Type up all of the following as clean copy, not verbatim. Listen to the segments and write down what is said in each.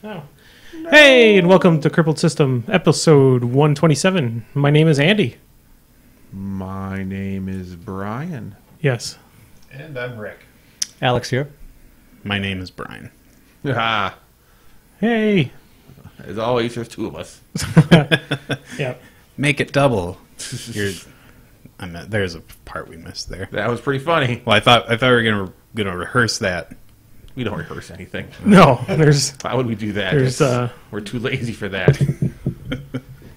Oh. No. Hey, and welcome to Crippled System, episode 127. My name is Andy. My name is Brian. Yes. And I'm Rick. Alex here. My name is Brian. Ah, Hey. as always, there's two of us. Yep. Make it double. There's a part we missed there. That was pretty funny. Well, I thought we were gonna rehearse that. We don't rehearse anything. No, there's Why would we do that? There's, We're too lazy for that.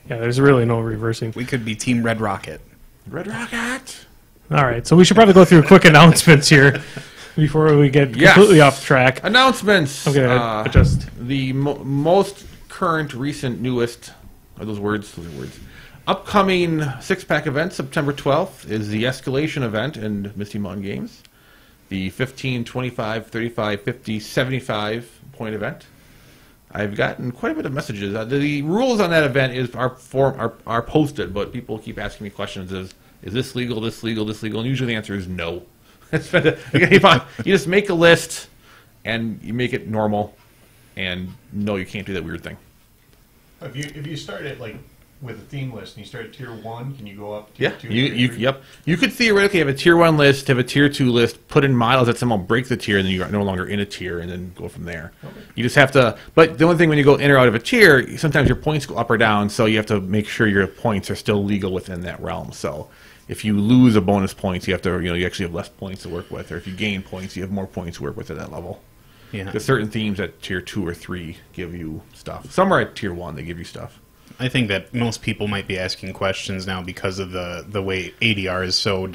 there's really no reversing. We could be Team Red Rocket. Red Rocket. All right, so we should probably go through quick announcements here before we get completely off track. Announcements. I'm gonna adjust. The most current, recent, newest. Are those words? Those are words. Upcoming six-pack event, September 12th, is the Escalation event in Misty Mountain Games. The 15, 25, 35, 50, 75 point event. I've gotten quite a bit of messages. The rules on that event are posted, but people keep asking me questions. Is this legal, this legal, this legal? And usually the answer is no. You just make a list, and you make it normal, and no, you can't do that weird thing. If you start at with a theme list and you start at tier 1, can you go up to Yeah, tier 2? yep. You could theoretically have a tier 1 list, have a tier 2 list, put in models that somehow break the tier, and then you're no longer in a tier, and then go from there. Okay. You just have to. But the only thing when you go in or out of a tier, sometimes your points go up or down, so you have to make sure your points are still legal within that realm. So if you lose a bonus points, you have to you actually have less points to work with, or if you gain points, you have more points to work with at that level. Yeah. Because certain themes at tier 2 or 3 give you stuff. Some are at tier 1; they give you stuff. I think that most people might be asking questions now because of the way ADR is so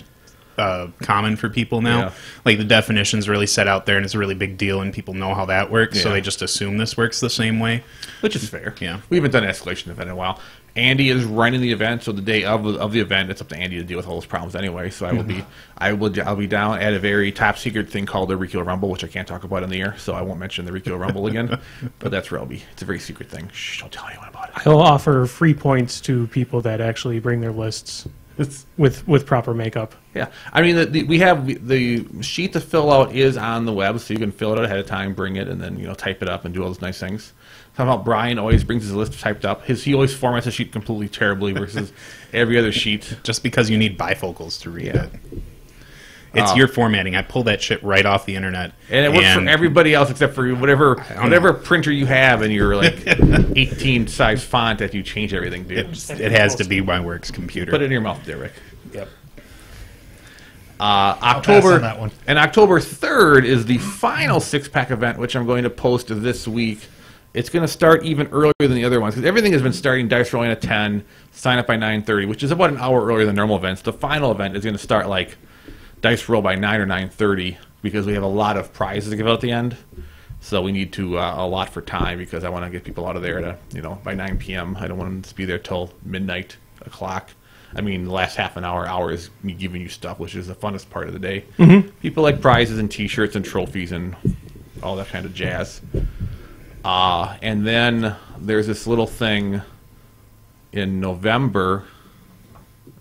common for people now. Yeah. Like the definition's really set out there, and it's a really big deal, and people know how that works, so Yeah. they just assume this works the same way. Which is fair. Yeah. We haven't done an escalation event in a while. Andy is running the event, so the day of the event, it's up to Andy to deal with all those problems anyway. So I'll be down at a very top secret thing called the Crippled Rumble, which I can't talk about in the air, so I won't mention the Crippled Rumble again. But that's where I'll be. It's a very secret thing. Shh, don't tell anyone about it. I'll offer free points to people that actually bring their lists with proper makeup. Yeah, I mean, we have the sheet to fill out is on the web, so you can fill it out ahead of time, bring it, and then type it up and do all those nice things. Somehow Brian always brings his list typed up. He always formats the sheet completely terribly versus every other sheet. Just because you need bifocals to read it. It's your formatting. I pulled that shit right off the internet. And it works for everybody else except for whatever printer you have in your 18 size font that you change everything, dude. It has to be my work's computer. Put it in your mouth there, Rick. Yep. October that one. And October 3rd is the final six-pack event, which I'm going to post this week. It's going to start even earlier than the other ones because everything has been starting dice rolling at 10, sign up by 9:30, which is about an hour earlier than normal events. The final event is going to start dice roll by 9 or 9:30 because we have a lot of prizes to give out at the end. So we need to allot for time because I want to get people out of there by 9 p.m. I don't want them to be there till midnight o'clock. I mean, the last half an hour is me giving you stuff, which is the funnest part of the day. Mm-hmm. People like prizes and T-shirts and trophies and all that kind of jazz. And then there's this little thing in November.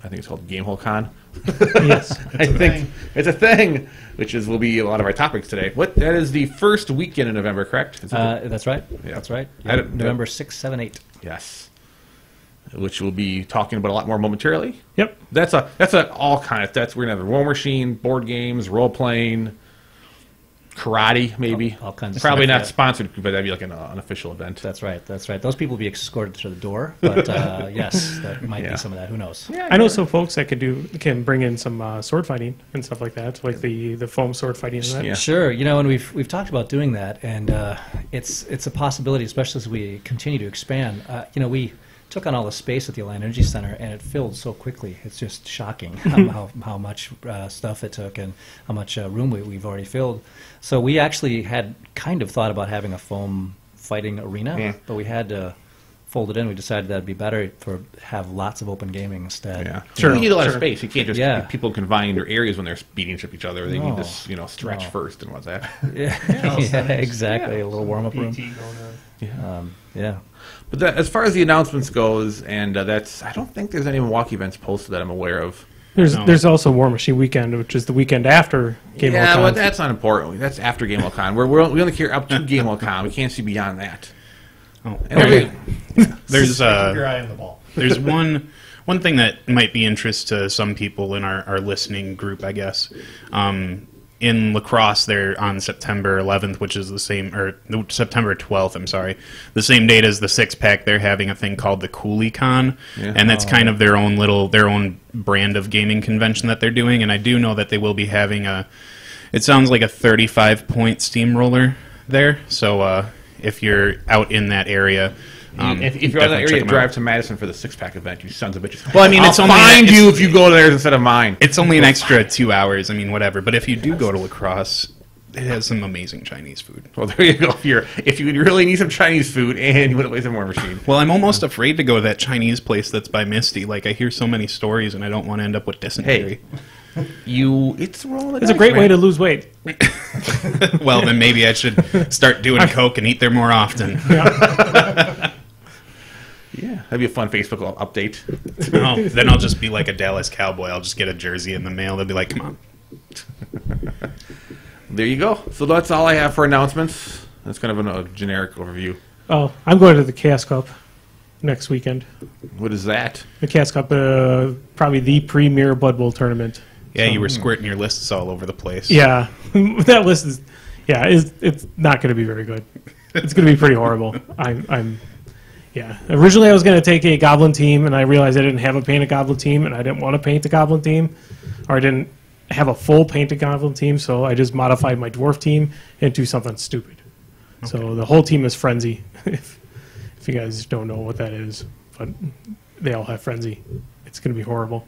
I think it's called Gamehole Con. Yes, I think it's a thing, which will be a lot of our topics today. That is the first weekend in November, correct? That's right. Yeah. That's right. Yeah. November 6, 7, 8. Yes. Which we'll be talking about a lot more momentarily. Yep. That's all kind of. We're gonna have a roll machine, board games, role playing, karate, maybe. All kinds of Probably stuff, not sponsored, but that'd be like an unofficial event. That's right. That's right. Those people will be escorted to the door, but yes, that might be some of that. Who knows? Yeah, I know some folks that can bring in some sword fighting and stuff like that, like the foam sword fighting event. Yeah. Sure, and we've talked about doing that, and it's a possibility, especially as we continue to expand. We took on all the space at the Alliant Energy Center, and it filled so quickly. It's just shocking how much stuff it took and how much room we've already filled. So we actually had kind of thought about having a foam fighting arena, but we had to fold it in. We decided that'd be better for have lots of open gaming instead. Yeah, Sure. You need a lot of space. You can't just Yeah. people confined their areas when they're beating each other. They need this, stretch first and what's that. Yeah, exactly. A little warm up room. PT going on. Yeah. But as far as the announcements goes, and I don't think there's any Milwaukee events posted that I'm aware of. There's also War Machine Weekend, which is the weekend after Game Yeah, Con. well, that's not important. That's after Game Con. We only care up to Game Con. We can't see beyond that. Oh, And every- there's Keep your eye on the ball. there's one thing that might be interest to some people in our listening group, I guess. In lacrosse, they're on September 11th, which is the same, or no, September 12th, I'm sorry, the same date as the six pack. They're having a thing called the Coolie Con, and that's kind of their own brand of gaming convention that they're doing. And I do know that they will be having it sounds like a 35-point steamroller there. So if you're out in that area. if you're in that area, drive to Madison for the six-pack event, you sons of bitches. Well, I mean, I'll find you if you go there instead of mine. It's only an extra 2 hours. I mean, whatever. But if you do go to lacrosse, it has some amazing Chinese food. Well, there you go. If you really need some Chinese food and you want to play some War Machine. Well, I'm almost afraid to go to that Chinese place that's by Misty. Like, I hear so many stories, and I don't want to end up with dysentery. It's rolling. It's a great way to lose weight. Well, then maybe I should start doing coke and eat there more often. Yeah, that'd be a fun Facebook update. No, then I'll just be like a Dallas Cowboy. I'll just get a jersey in the mail. They'll be like, come on. There you go. So that's all I have for announcements. That's kind of a generic overview. Oh, I'm going to the Chaos Cup next weekend. What is that? The Chaos Cup, probably the premier Blood Bowl tournament. Yeah, you were squirting your lists all over the place. Yeah, that list is, it's not going to be very good. It's going to be pretty horrible. Yeah. Originally, I was going to take a Goblin team, and I realized I didn't have a painted Goblin team, and I didn't want to paint the Goblin team, or I didn't have a full painted Goblin team, so I just modified my Dwarf team into something stupid. Okay. So the whole team is Frenzy, if you guys don't know what that is, but they all have Frenzy. It's going to be horrible.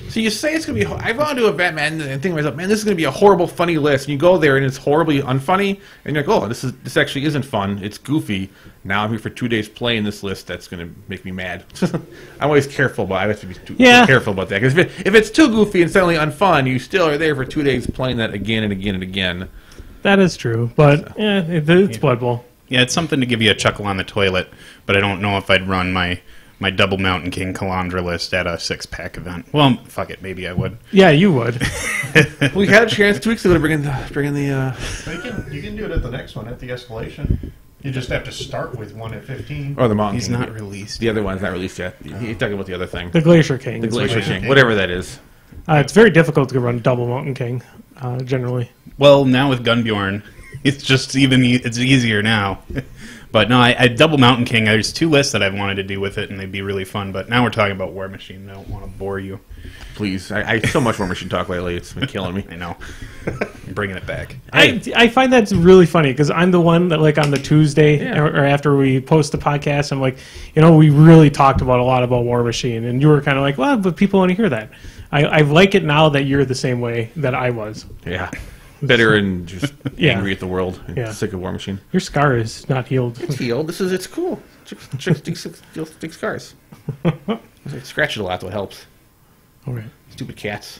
So you say it's going to be... I've gone to a event, man, and think to myself, man, this is going to be a horrible, funny list. And you go there, and it's horribly unfunny. And you're like, oh, this actually isn't fun. It's goofy. Now I'm here for 2 days playing this list. That's going to make me mad. I'm always careful, but I have to be careful about that. Because if it's too goofy and suddenly unfun, you still are there for 2 days playing that again and again and again. That is true. But, it's Blood Bowl. Yeah, it's something to give you a chuckle on the toilet, but I don't know if I'd run my double Mountain King Calandra list at a six-pack event. Well, fuck it, maybe I would. Yeah, you would. We had a chance 2 weeks ago to bring in the... You can do it at the next one, at the escalation. You just have to start with one at 15. Or the Mountain He's King. not released. The other one's not released yet. He's talking about the other thing. The Glacier King. The Glacier King. Whatever that is. It's very difficult to run double Mountain King, generally. Well, now with Gunbjorn, it's just it's easier now. But no, I double Mountain King. There's 2 lists that I've wanted to do with it, and they'd be really fun. But now we're talking about War Machine. I don't want to bore you. Please. I so much War Machine talk lately. It's been killing me. I know. I'm bringing it back. I find that really funny because I'm the one that, like, on the Tuesday or after we post the podcast, I'm like, we really talked about a lot about War Machine. And you were kind of like, well, but people want to hear that. I like it now that you're the same way that I was. Yeah. Bitter and just angry at the world. And sick of War Machine. Your scar is not healed. It's healed. It's cool. Chicks dig scars. I scratch it a lot, though it helps. All right. Stupid cats.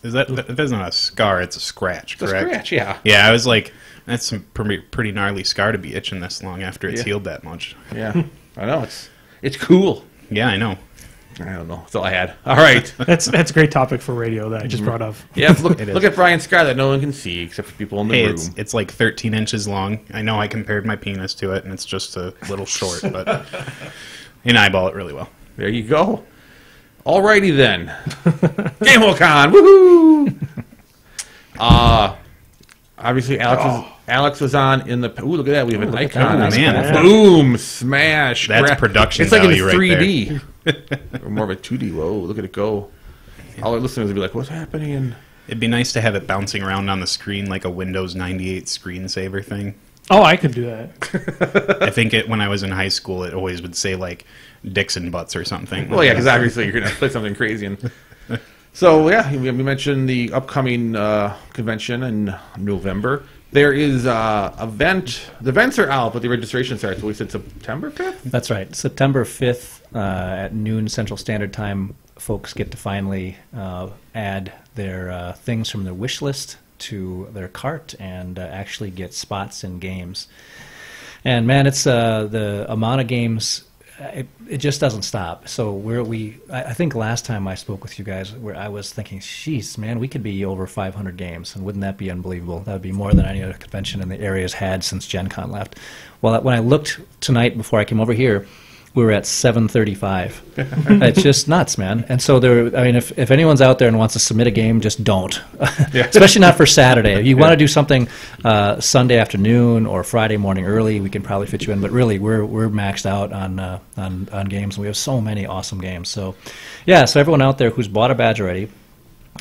That's not a scar, it's a scratch, correct? It's a scratch, yeah. Yeah, I was like, that's some pretty gnarly scar to be itching this long after it's healed that much. Yeah. I know. It's cool. Yeah, I know. I don't know. That's all I had. All right. That's a great topic for radio that I just brought up. Yeah, look at Brian's scar that no one can see except for people in the room. It's like 13 inches long. I know I compared my penis to it, and it's just a little short, but you eyeball it really well. There you go. Alrighty then. GameWorldCon, woohoo! Obviously, Alex was on in the... Ooh, look at that. We have an icon. Oh, man. Boom! Smash! That's production It's like in value 3D. Or more of a 2D. Whoa, look at it go. All our listeners will be like, what's happening? It'd be nice to have it bouncing around on the screen like a Windows 98 screensaver thing. Oh, I could do that. I think when I was in high school, it always would say, like, dicks and butts or something. Well, yeah, because obviously you're going to play something crazy. And so, yeah, we mentioned the upcoming convention in November. There is an event. The events are out, but the registration starts. We said September 5th? That's right. September 5th at noon Central Standard Time, folks get to finally add their things from their wish list to their cart and actually get spots in games. And, man, it's the amount of games it just doesn't stop. So I think last time I spoke with you guys, where I was thinking, "Jeez, man, we could be over 500 games, and wouldn't that be unbelievable? That would be more than any other convention in the area has had since Gen Con left." Well, when I looked tonight before I came over here, we were at 735. It's just nuts, man. And so if anyone's out there and wants to submit a game, just don't. Especially not for Saturday. If you want to do something Sunday afternoon or Friday morning early, we can probably fit you in. But really, we're maxed out on games, and we have so many awesome games. So, yeah. So everyone out there who's bought a badge already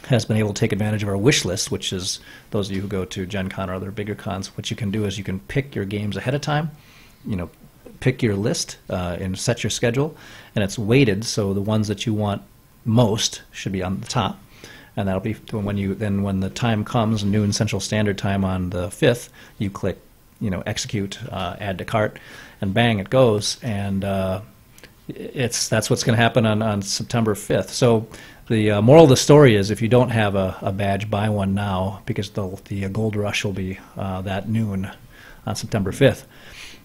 has been able to take advantage of our wish list, which is those of you who go to Gen Con or other bigger cons. What you can do is you can pick your games ahead of time. Pick your list and set your schedule, and it's weighted, so the ones that you want most should be on the top, and that'll be when the time comes, noon Central Standard Time on the 5th, you click execute, add to cart, and bang, it goes. And that's what's going to happen on September 5th. So the moral of the story is, if you don't have a badge, buy one now, because the gold rush will be that noon on September 5th.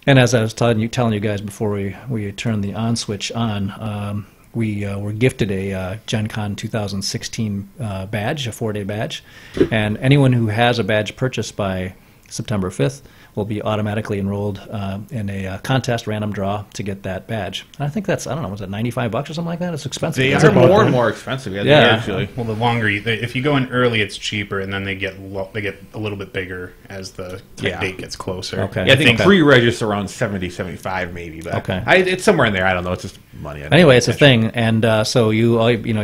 And as I was telling you guys before we turned the on switch on, we were gifted a Gen Con 2016 badge, a 4-day badge, and anyone who has a badge purchased by September 5th will be automatically enrolled in a contest, random draw, to get that badge. And I think that's, I don't know, was it $95 or something like that? It's expensive. They are more and more expensive. Yeah. Actually. Well, the longer if you go in early, it's cheaper, and then they get a little bit bigger as the date gets closer. Okay. Yeah, I think pre-register around 70, 75 maybe. But okay. It's somewhere in there. I don't know. It's just money. Anyway, it's a thing, and so you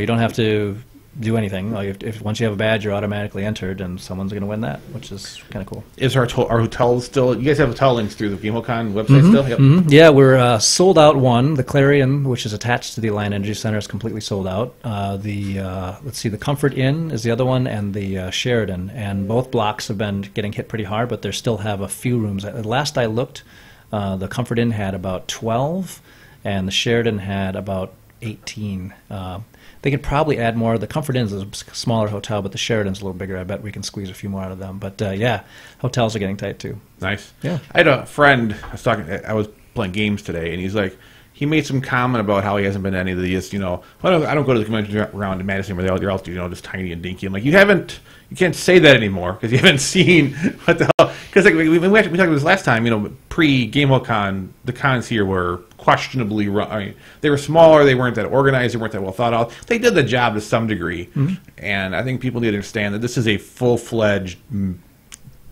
don't have to do anything. If once you have a badge, you're automatically entered, and someone's going to win that, which is kind of cool. Is our hotels still? You guys have hotel links through the GameCon website still? Yep. Mm-hmm. Yeah, we're sold out. One, the Clarion, which is attached to the Alliant Energy Center, is completely sold out. The Comfort Inn is the other one, and the Sheridan, and both blocks have been getting hit pretty hard, but they still have a few rooms. Last I looked, the Comfort Inn had about 12, and the Sheridan had about 18. They could probably add more. The Comfort Inn is a smaller hotel, but the Sheridan's a little bigger. I bet we can squeeze a few more out of them. But hotels are getting tight too. Nice. Yeah. I had a friend. I was playing games today, and he's like, he made some comment about how he hasn't been to any of these. I don't go to the convention around in Madison where they're all just tiny and dinky. I'm like, you can't say that anymore because you haven't seen what the hell. Because we talked about this last time. Pre-GameCon, the cons here were questionably run. I mean, they were smaller. They weren't that organized. They weren't that well thought out. They did the job to some degree, and I think people need to understand that this is a full-fledged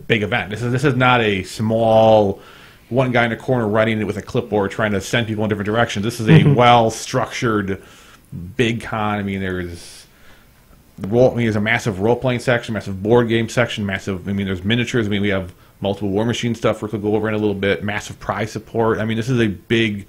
big event. This is not a small one guy in a corner writing it with a clipboard trying to send people in different directions. This is a well-structured big con. I mean, there's a massive role-playing section, massive board game section, there's miniatures. I mean, we have multiple War Machine stuff we'll go over in a little bit, massive prize support. I mean, this is a big,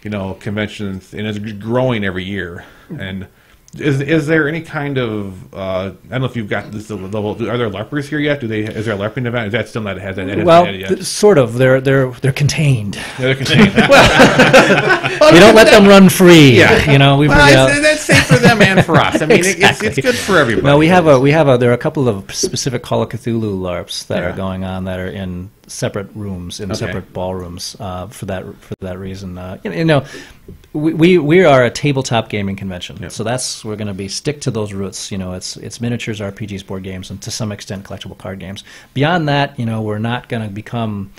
convention, and it's growing every year. And is there any kind of I don't know if you've got this level? Are there LARPers here yet? Is there a LARPing event? Is that still not has that? Well, sort of. They're contained. Yeah, they're contained. We don't let them run free. Yeah. That's safe for them and for us. I mean, exactly. it's good for everybody. No, there are a couple of specific Call of Cthulhu LARPs that are going on that are in separate rooms, separate ballrooms for that reason. We are a tabletop gaming convention, so we're going to stick to those roots. It's miniatures, RPGs, board games, and to some extent collectible card games. Beyond that, we're not going to go on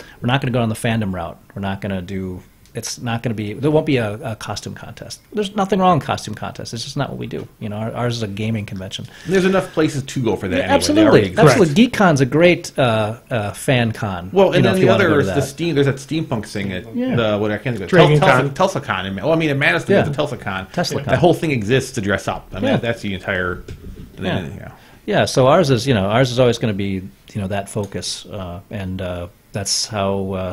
the fandom route. We're not going to do. It's not going to be. There won't be a costume contest. There's nothing wrong with costume contests. It's just not what we do. Ours is a gaming convention. There's enough places to go for that. Anyway. Absolutely. GeekCon's a great fan con. Well, and then the other is the Steam. There's that steampunk thing at what I can't think of. TelsaCon. Well, I mean, at Madison, there's the TelsaCon. TeslaCon. The whole thing exists to dress up. I mean, that's the entire. Yeah. So ours is always going to be that focus and. That's how.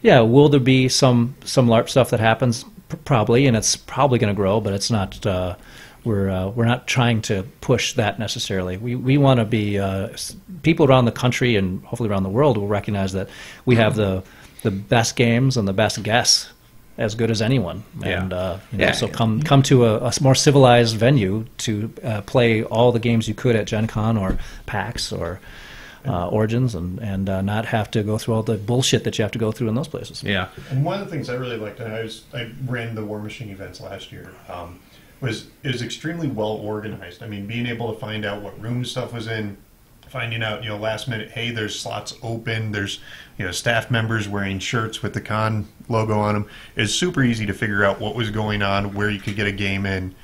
Will there be some LARP stuff that happens? Probably, and it's probably going to grow, but it's not. We're not trying to push that necessarily. We want to be people around the country and hopefully around the world will recognize that we have the best games and the best guests, as good as anyone. And so come to a more civilized venue to play all the games you could at Gen Con or PAX or Origins and not have to go through all the bullshit that you have to go through in those places. Yeah. And one of the things I really liked, and I ran the War Machine events last year, was it was extremely well organized. I mean, being able to find out what room stuff was in, finding out, last minute, hey, there's slots open, there's, staff members wearing shirts with the con logo on them. It's super easy to figure out what was going on, where you could get a game in.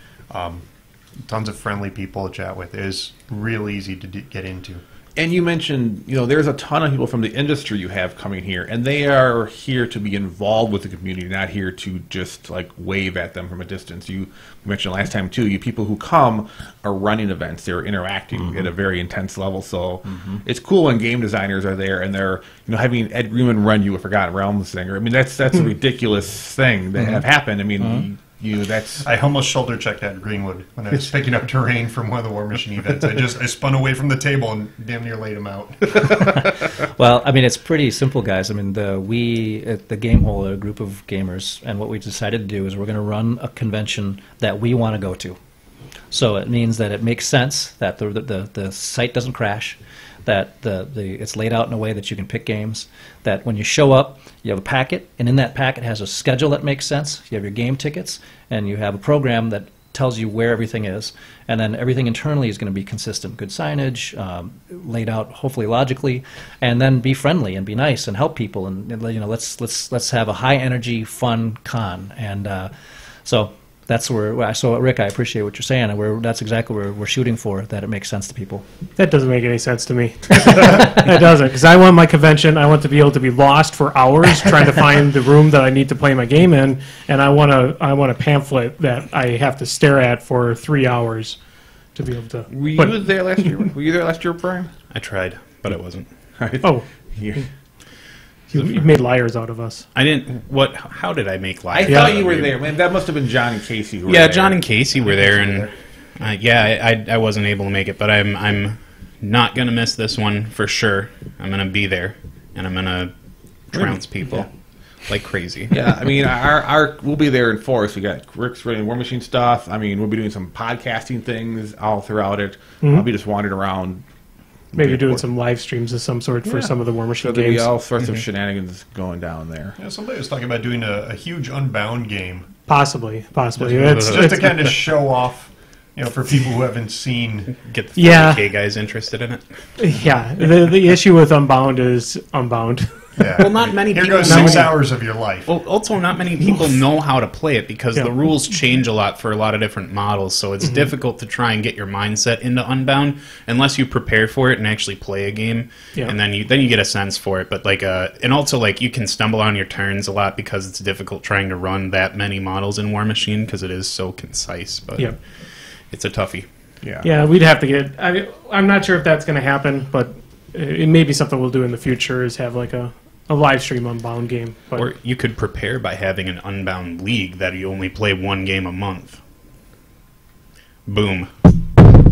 Tons of friendly people to chat with. It is real easy to get into. And you mentioned, there's a ton of people from the industry you have coming here, and they are here to be involved with the community, not here to just like wave at them from a distance. You mentioned last time too, you people who come are running events, they're interacting at a very intense level. So it's cool when game designers are there and they're having Ed Greenman run you a Forgotten Realms thing. I mean that's a ridiculous thing that have happened. I mean. I almost shoulder checked at Greenwood when I was picking up terrain from one of the War Machine events. I spun away from the table and damn near laid him out. Well, I mean, it's pretty simple, guys. I mean, we at the Game Hole are a group of gamers, and what we decided to do is we're going to run a convention that we want to go to. So it means that it makes sense that the site doesn't crash, that it's laid out in a way that you can pick games, that when you show up, you have a packet, and in that packet has a schedule that makes sense. You have your game tickets, and you have a program that tells you where everything is, and then everything internally is going to be consistent. Good signage, laid out hopefully logically, and then be friendly and be nice and help people, and let's have a high energy, fun con, and so. That's where. So, Rick, I appreciate what you're saying, and that's exactly where we're shooting for. That it makes sense to people. That doesn't make any sense to me. That doesn't, because I want my convention. I want to be able to be lost for hours trying to find the room that I need to play my game in, and I want a pamphlet that I have to stare at for 3 hours to be able to. Were you there last year? Were you there last year, Brian? I tried, but it wasn't. Oh, you made liars out of us. I didn't. What? How did I make liars? I thought you were there. Man, that must have been John and Casey who were there. Yeah, John and Casey were there, and I wasn't able to make it, but I'm not gonna miss this one for sure. I'm gonna be there, and I'm gonna trounce people like crazy. Yeah, I mean, we'll be there in force. We got Rick's running War Machine stuff. I mean, we'll be doing some podcasting things all throughout it. I'll be just wandering around. Maybe doing some live streams of some sort for some of the War Machine there'll games. be all sorts of shenanigans going down there. Yeah, somebody was talking about doing a huge Unbound game. Possibly. Just to kind of show off, for people who haven't seen. Get the 40K guys interested in it. Yeah, the issue with Unbound is Unbound. Yeah. Well, not many Here people. goes 6 hours of your life. Well, also, not many people know how to play it because the rules change a lot for a lot of different models. So it's difficult to try and get your mindset into Unbound unless you prepare for it and actually play a game, and then you get a sense for it. But and also you can stumble on your turns a lot because it's difficult trying to run that many models in War Machine because it is so concise. But it's a toughie. Yeah, we'd have to get. I'm not sure if that's going to happen, but it may be something we'll do in the future. Is have a live stream Unbound game. But or you could prepare by having an Unbound league that you only play one game a month. Boom.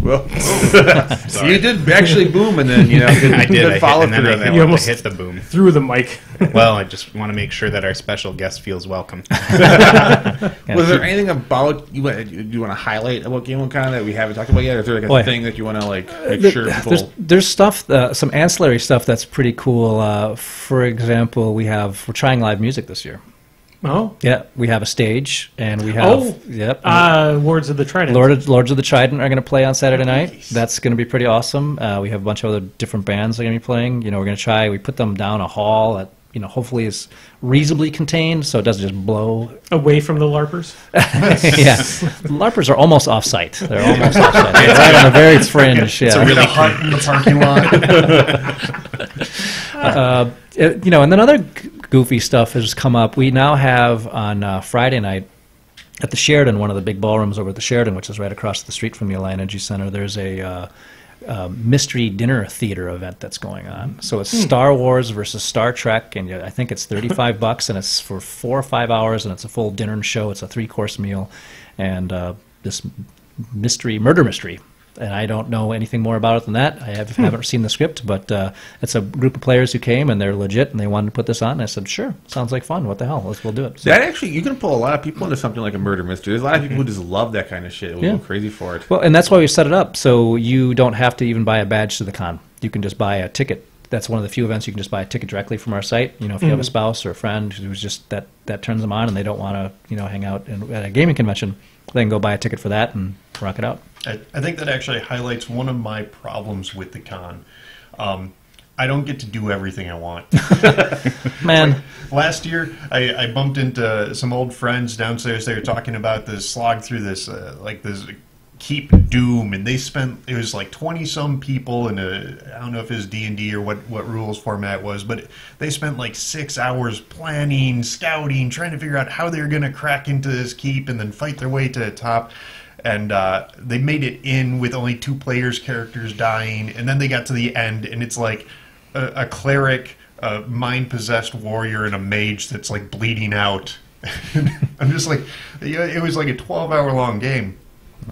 Well, so you did actually boom, and then I did. I follow hit, and then I You almost hit the boom through the mic. Well, I just want to make sure that our special guest feels welcome. Was there anything about you want to highlight about GameCon that we haven't talked about yet? Or is there a thing that you want to make sure people? There's stuff, some ancillary stuff that's pretty cool. For example, we're trying live music this year. Oh, yeah, we have a stage, and we have Lords of the Trident. Lords of the Trident are going to play on Saturday night. That's going to be pretty awesome. We have a bunch of other different bands that are going to be playing. We're going to try. We put them down a hall that hopefully is reasonably contained, so it doesn't just blow away from the LARPers. Yeah, the LARPers are almost off-site. They're almost off-site. They're right on the very fringe. It's a really hut in the parking lot. And then other goofy stuff has come up. We now have on Friday night at the Sheridan, one of the big ballrooms over at the Sheridan, which is right across the street from the Alliant Energy Center. There's a mystery dinner theater event that's going on. So it's Star Wars versus Star Trek, and I think it's $35, and it's for 4 or 5 hours, and it's a full dinner and show. It's a 3-course meal, and this murder mystery. And I don't know anything more about it than that. I haven't seen the script, but it's a group of players who came, and they're legit, and they wanted to put this on. And I said, sure, sounds like fun. What the hell? We'll do it. So, that actually, you can pull a lot of people into something like a murder mystery. There's a lot of people who just love that kind of shit. Will go crazy for it. Well, and that's why we set it up, so you don't have to even buy a badge to the con. you can just buy a ticket. That's one of the few events you can just buy a ticket directly from our site. You know, if you have a spouse or a friend who's just that turns them on and they don't want to, you know, hang out at a gaming convention, they can go buy a ticket for that and rock it out. I think that actually highlights one of my problems with the con. I don't get to do everything I want. Man. Last year, I bumped into some old friends downstairs. They were talking about this slog through this, this Keep Doom, and they spent, it was like 20-some people in I don't know if it was D&D or what rules format it was, but they spent like 6 hours planning, scouting, trying to figure out how they were going to crack into this keep and then fight their way to the top. And they made it in with only 2 players' characters dying, and then they got to the end, and it's like a cleric, a mind-possessed warrior, and a mage that's like bleeding out. I'm just like, it was like a 12-hour-long game.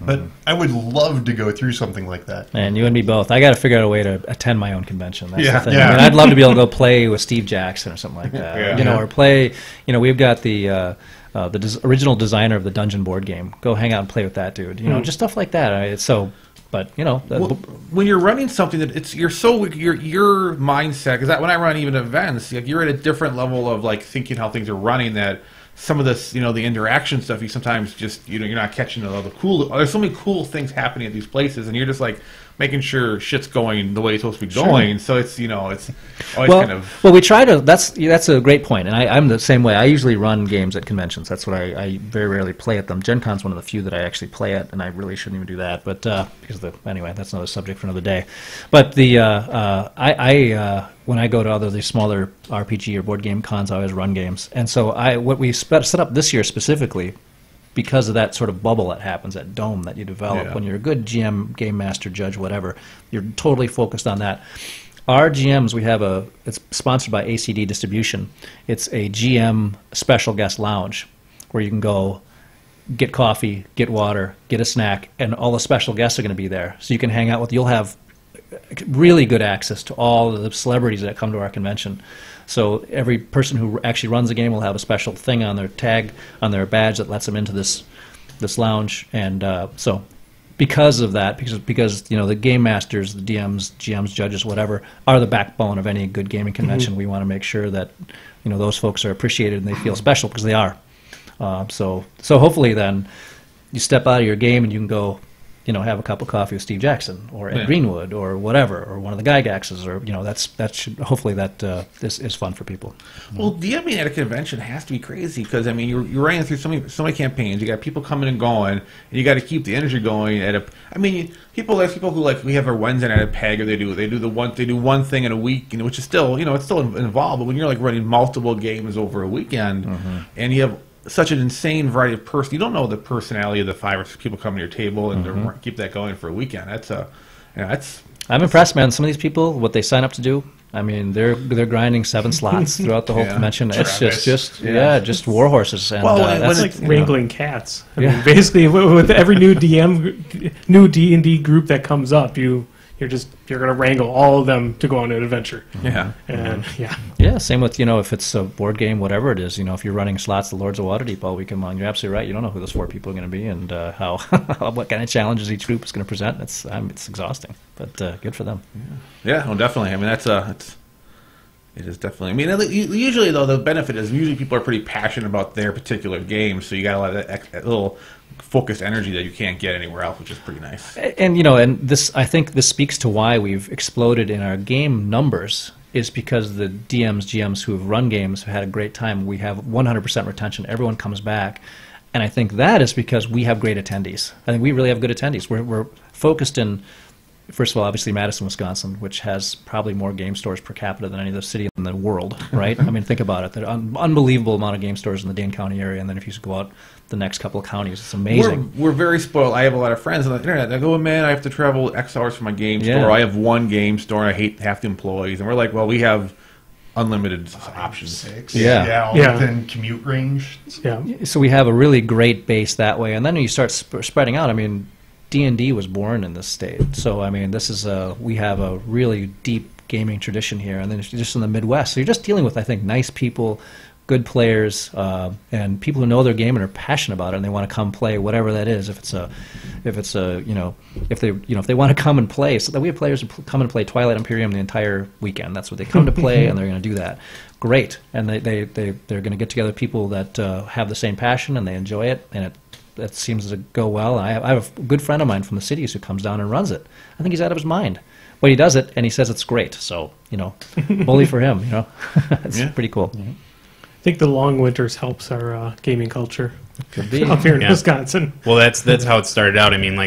But I would love to go through something like that. And you and me both. I got to figure out a way to attend my own convention. That's Yeah, the thing. yeah. I mean, I'd love to be able to go play with Steve Jackson or something like that. Yeah. You know, or play. You know, we've got the original designer of the Dungeon board game. Go hang out and play with that dude. You know, just stuff like that. It's so. But you know, Well, when you're running something that it's your mindset, because when I run even events, like, you're at a different level of like thinking how things are running, that some of this, you know, the interaction stuff, you sometimes just, you know, you're not catching all the cool. There's so many cool things happening at these places, and you're just like making sure shit's going the way it's supposed to be going. So it's, you know, it's always kind of. Well, we try to. That's a great point, and I'm the same way. I usually run games at conventions. That's what I very rarely play at them. Gen Con's one of the few that I actually play at, and I really shouldn't even do that. But because anyway, that's another subject for another day. But the when I go to these smaller RPG or board game cons, I always run games, and so what we set up this year specifically, because of that sort of bubble that happens, that dome that you develop when you're a good GM, game master, judge, whatever, you're totally focused on that. Our GMs, it's sponsored by ACD Distribution. It's a GM special guest lounge where you can go get coffee, get water, get a snack, and all the special guests are going to be there. So you can hang out you'll have really good access to all the celebrities that come to our convention. So every person who actually runs a game will have a special thing on their tag, on their badge, that lets them into this lounge. And so because of that, because you know, the game masters, the DMs, GMs, judges, whatever, are the backbone of any good gaming convention. We want to make sure that, you know, those folks are appreciated and they feel special, because they are. So hopefully then you step out of your game and you can go, you know, have a cup of coffee with Steve Jackson or Ed Greenwood or whatever, or one of the Gygaxes, or, you know, that should hopefully is fun for people. Well, DMing at a convention has to be crazy, because I mean, you're running through so many campaigns. You got people coming and going, and you got to keep the energy going. There's people who, like, we have our Wednesday night at PEG, or they do one thing in a week, you know, which is still, you know, it's still involved. But when you're like running multiple games over a weekend, and you have such an insane variety of person, you don't know the personality of the 5 or 6 people coming to your table, and to keep that going for a weekend. I'm impressed, man. Some of these people, what they sign up to do, I mean, they're grinding 7 slots throughout the whole convention. It's just war horses. And, that's like wrangling cats. I mean, basically, with every new new D&D group that comes up, you're going to wrangle all of them to go on an adventure. Yeah, same with, you know, if it's a board game, whatever it is, you know, if you're running slots, the Lords of Waterdeep all weekend long, you're absolutely right. You don't know who those 4 people are going to be, and what kind of challenges each group is going to present. It's exhausting, but good for them. Yeah, well, definitely. I mean, it is definitely. I mean, usually though, the benefit is people are pretty passionate about their particular game, so you got a lot of that little focused energy that you can't get anywhere else, which is pretty nice. And you know, I think this speaks to why we've exploded in our game numbers, is because the DMs, GMs who have run games have had a great time. We have 100% retention. Everyone comes back. And I think that is because we have great attendees. I think we really have good attendees. We're focused in, first of all, obviously Madison, Wisconsin, which has probably more game stores per capita than any other city in the world, right? I mean, think about it. There are an unbelievable amount of game stores in the Dane County area, and then if you go out the next couple of counties, it's amazing. We're very spoiled. I have a lot of friends on the internet. They go, man, I have to travel X hours for my game store. I have one game store, and I hate half the employees. And we're like, well, we have unlimited options. 6. Yeah. All within commute range. Yeah. So we have a really great base that way. And then you start spreading out. I mean, D&D was born in this state. So, I mean, we have a really deep gaming tradition here. And then it's just in the Midwest. So you're just dealing with, I think, nice people good players, and people who know their game and are passionate about it, and they want to come play whatever that is. If they want to come and play, so that we have players who come and play Twilight Imperium the entire weekend. That's what they come to play, and they're going to do that. Great, and they're going to get together people that have the same passion and they enjoy it, and it seems to go well. I have a good friend of mine from the cities who comes down and runs it. I think he's out of his mind. But he does it, and he says it's great. So, bully for him, It's pretty cool. I think the long winters helps our gaming culture Could be. up here in Wisconsin. Well, that's how it started out. I mean,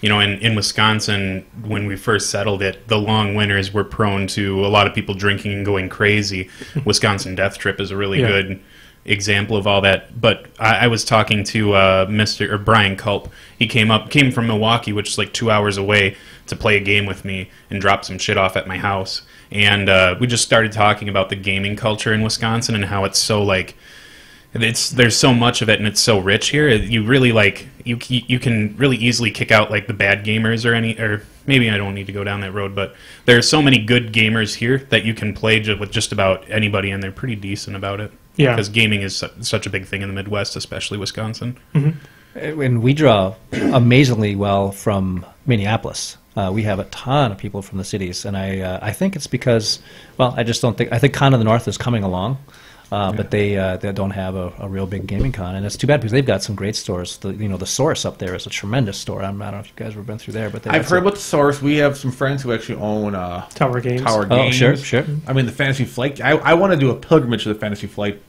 in Wisconsin, when we first settled it, the long winters were prone to a lot of people drinking and going crazy. Wisconsin Death Trip is a really good example of all that. But I was talking to Brian Culp. He came from Milwaukee, which is like 2 hours away, to play a game with me and drop some shit off at my house. And we just started talking about the gaming culture in Wisconsin and how it's so there's so much of it and it's so rich here. You really you can really easily kick out like the bad gamers or maybe I don't need to go down that road, but there are so many good gamers here that you can play with just about anybody, and they're pretty decent about it. Yeah, because gaming is such a big thing in the Midwest, especially Wisconsin. And we draw amazingly well from Minneapolis. We have a ton of people from the cities, and I think it's because, I think Con of the North is coming along, but they don't have a real big gaming con, and it's too bad because they've got some great stores. The Source up there is a tremendous store. I don't know if you guys have ever been through there, but I've heard about the Source. We have some friends who actually own Tower Games. Oh, sure. I mean, the Fantasy Flight. I want to do a pilgrimage to the Fantasy Flight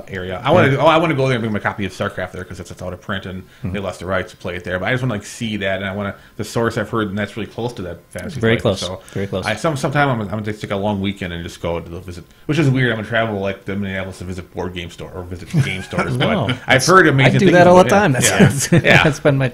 area. I want to go there and bring my copy of StarCraft there because it's out of print and they lost the rights to play it there. But I just want to see that, and the Source I've heard, and that's really close to that Fantasy Very Flight. close. So Very close. Sometime I'm going to take a long weekend and just go to visit, which is weird. I'm going to travel like the Minneapolis to visit board game store or visit game stores. But I've heard amazing I do things that all the about time. it. That's been my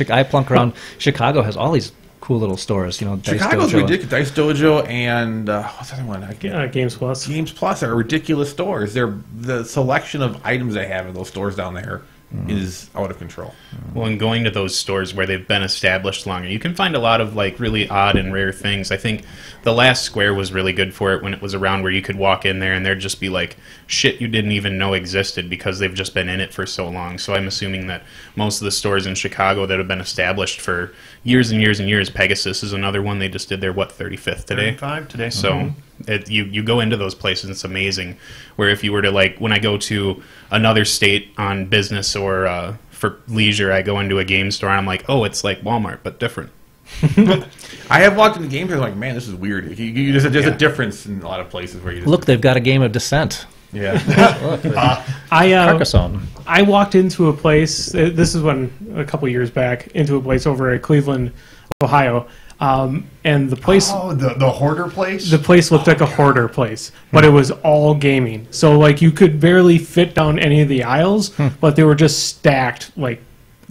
I plunk around. Chicago has all these cool little stores. Dice Chicago's Dojo. ridiculous. Dice Dojo and what's the other one? Games Plus. Games Plus are ridiculous stores. The selection of items they have in those stores down there is out of control. Well, and going to those stores where they've been established longer, you can find a lot of really odd and rare things. I think the last Square was really good for it when it was around, where you could walk in there and there'd just be shit you didn't even know existed because they've just been in it for so long. So I'm assuming that most of the stores in Chicago that have been established for years and years and years, Pegasus is another one. They just did their 35th today. 35 today. So you go into those places, it's amazing. Where if you were to when I go to another state on business or for leisure, I go into a game store and I'm like, oh, it's like Walmart but different. I have walked into games and I'm like, man, this is weird. There's a difference in a lot of places where you just, Look, they've got a game of Descent. yeah. Carcassonne. I walked into a place. This is a couple years back, into a place over at Cleveland, Ohio, and the place. Oh, the hoarder place. The place looked like a hoarder place, but it was all gaming. So you could barely fit down any of the aisles, but they were just stacked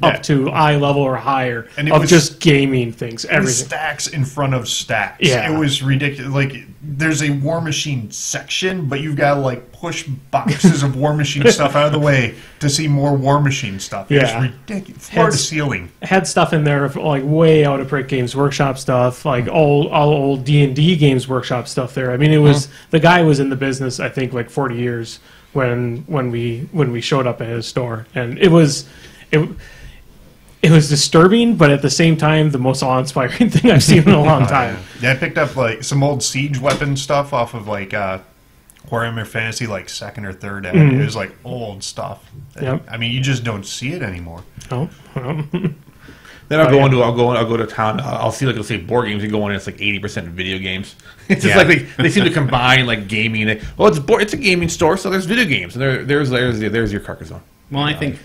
up to eye level or higher And it of was- just gaming things. It was Everything. stacks in front of stacks. Yeah. It was ridiculous. There's a War Machine section, but you've got to push boxes of War Machine stuff out of the way to see more War Machine stuff. It's Yeah. ridiculous. Floor to It's- ceiling. Had stuff in there way out of print Games Workshop stuff, old D&D Games Workshop stuff there. I mean, it was the guy was in the business, I think, 40 years when we showed up at his store, and it was disturbing, but at the same time, the most awe-inspiring thing I've seen in a long time. Yeah, I picked up some old siege weapon stuff off of Warhammer Fantasy, 2nd or 3rd ed. It was old stuff. Yep. I mean, you just don't see it anymore. Oh, well. Then I'll go to town. I'll see it'll say board games. You go in, it's 80% video games. It's just they seem to combine gaming. It's a gaming store, so there's video games, and there's your Carcassonne. Well, I think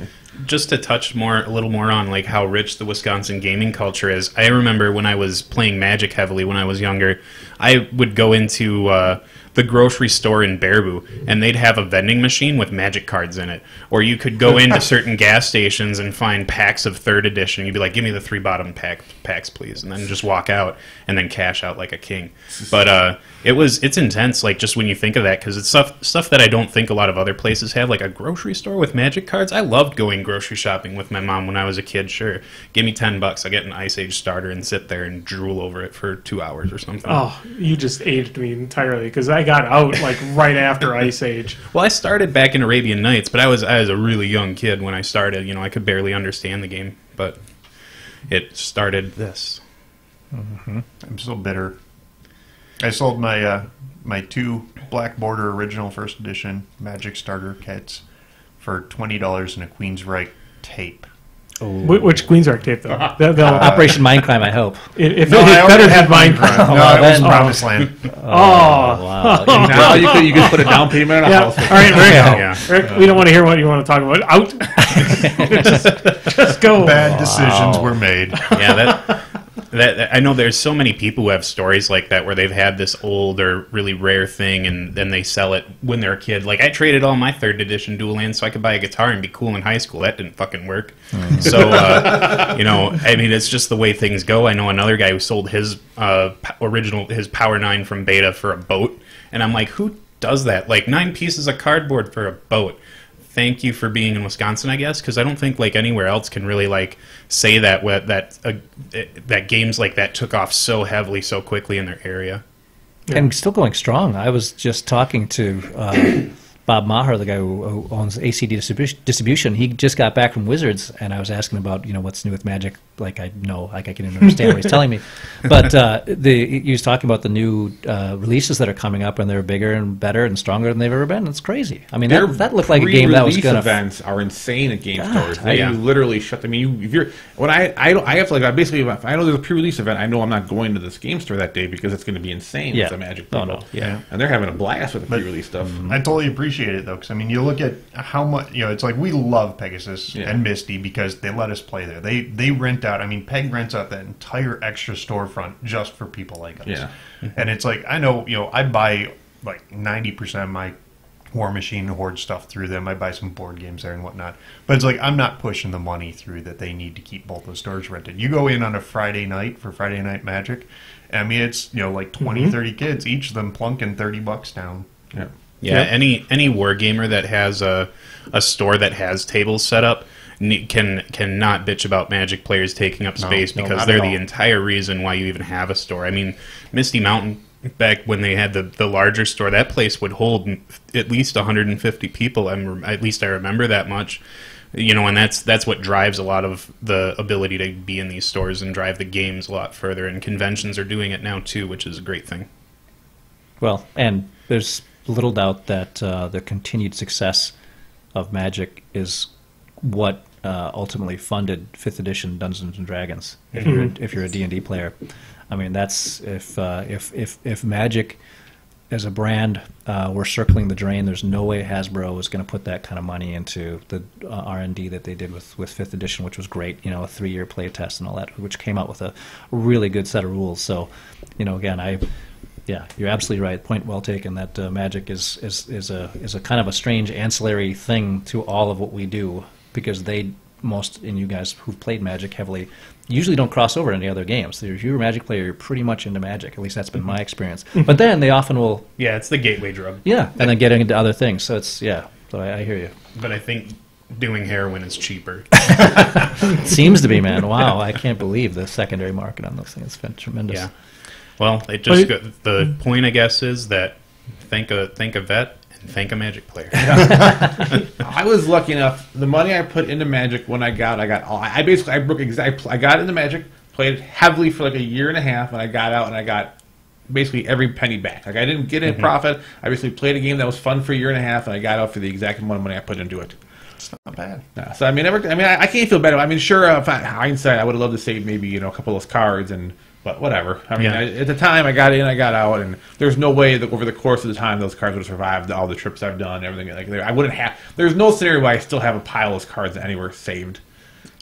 just to touch a little more on how rich the Wisconsin gaming culture is. I remember when I was playing Magic heavily when I was younger, I would go into the grocery store in Baraboo, and they'd have a vending machine with Magic cards in it. Or you could go into certain gas stations and find packs of 3rd edition. You'd be like, give me the 3 bottom packs, please, and then just walk out and then cash out like a king. But it's intense, just when you think of that, because it's stuff that I don't think a lot of other places have, like a grocery store with Magic cards. I loved going going grocery shopping with my mom when I was a kid, sure, give me $10, I'll get an Ice Age starter and sit there and drool over it for 2 hours or something. Oh, you just aged me entirely because I got out like right after Ice Age. Well, I started back in Arabian Nights, but I was a really young kid when I started. You know, I could barely understand the game, but it started this. I'm so bitter. I sold my my 2 Black Border original first edition Magic starter kits for $20 and a Queensryche tape. Which Queensryche tape though? They'll, Operation Mindcrime, I hope. if No, it I better already than had Minecraft. No, Oh, it was then- Promised Land. Wow. Now you could put a down payment on a Yeah. house. All right, Rick. Yeah. Rick, we don't want to hear what you want to talk about. Out. just go. Bad decisions were made. Yeah, that I know there's so many people who have stories like that where they've had this old or really rare thing and then they sell it when they're a kid. Like I traded all my 3rd edition dual lands so I could buy a guitar and be cool in high school. That didn't fucking work. So you know, I mean, it's just the way things go. I know another guy who sold his his Power 9 from Beta for a boat, and I'm like, who does that? Like 9 pieces of cardboard for a boat. Thank you for being in Wisconsin, I guess, because I don't think like anywhere else can really like say that that games like that took off so heavily so quickly in their area. And still going strong. I was just talking to Bob Maher, the guy who owns ACD Distribution. He just got back from Wizards, and I was asking about what's new with Magic. Like I can understand what he's telling me, but he was talking about the new releases that are coming up, and they're bigger and better and stronger than they've ever been. It's crazy. I mean, that looked like a game that was Pre-release going to. events are insane at game God, stores. They literally shut. I mean, if you're when I have to like basically if I know there's a pre-release event, I know I'm not going to this game store that day because it's going to be insane with the Magic people. Oh, no. Yeah. And they're having a blast with the pre-release stuff. I totally appreciate it though, because I mean, you look at how much it's like we love Pegasus and Misty because they let us play there. They rent out. I mean, Peg rents out that entire extra storefront just for people like us. Yeah. And it's like I know I buy like 90% of my War Machine Horde stuff through them. I buy some board games there and whatnot. But it's like I'm not pushing the money through that they need to keep both those stores rented. You go in on a Friday night for Friday Night Magic. I mean, it's like 20, 30 kids, each of them plunking $30 down. Yeah. Yeah, any wargamer that has a store that has tables set up cannot bitch about Magic players taking up space because they're the entire reason why you even have a store. I mean, Misty Mountain, back when they had the larger store, that place would hold at least 150 people. At least I remember that much. And that's what drives a lot of the ability to be in these stores and drive the games a lot further. And conventions are doing it now too, which is a great thing. Well, and there's little doubt that the continued success of Magic is what ultimately funded 5th edition Dungeons and Dragons. If you're a D&D player, I mean that's if Magic as a brand were circling the drain, there's no way Hasbro was going to put that kind of money into the R&D that they did with 5th edition, which was great. A 3-year play test and all that, which came out with a really good set of rules. So, again, yeah, you're absolutely right. Point well taken. That Magic is a kind of a strange ancillary thing to all of what we do because most you guys who've played Magic heavily usually don't cross over to any other games. So if you're a Magic player, you're pretty much into Magic. At least that's been my experience. But then they often will. Yeah, it's the gateway drug. Yeah, and then getting into other things. So it's So I hear you. But I think doing heroin is cheaper. Seems to be, man. Wow, I can't believe the secondary market on those things. It's been tremendous. Yeah. Well, the point, I guess, is that thank a vet and thank a Magic player. I was lucky enough. The money I put into Magic when I got all. I got into Magic, played heavily for like a year and a half, and I got out and I got basically every penny back. Like I didn't get any profit. I basically played a game that was fun for a year and a half, and I got out for the exact amount of money I put into it. It's not bad. Yeah, so I can't feel bad. I mean, sure, if hindsight, I would have loved to save maybe a couple of those cards but whatever. I mean, at the time, I got in, I got out, and there's no way that over the course of the time those cards would have survived all the trips I've done, everything. Like I wouldn't have. There's no scenario where I still have a pile of those cards anywhere saved.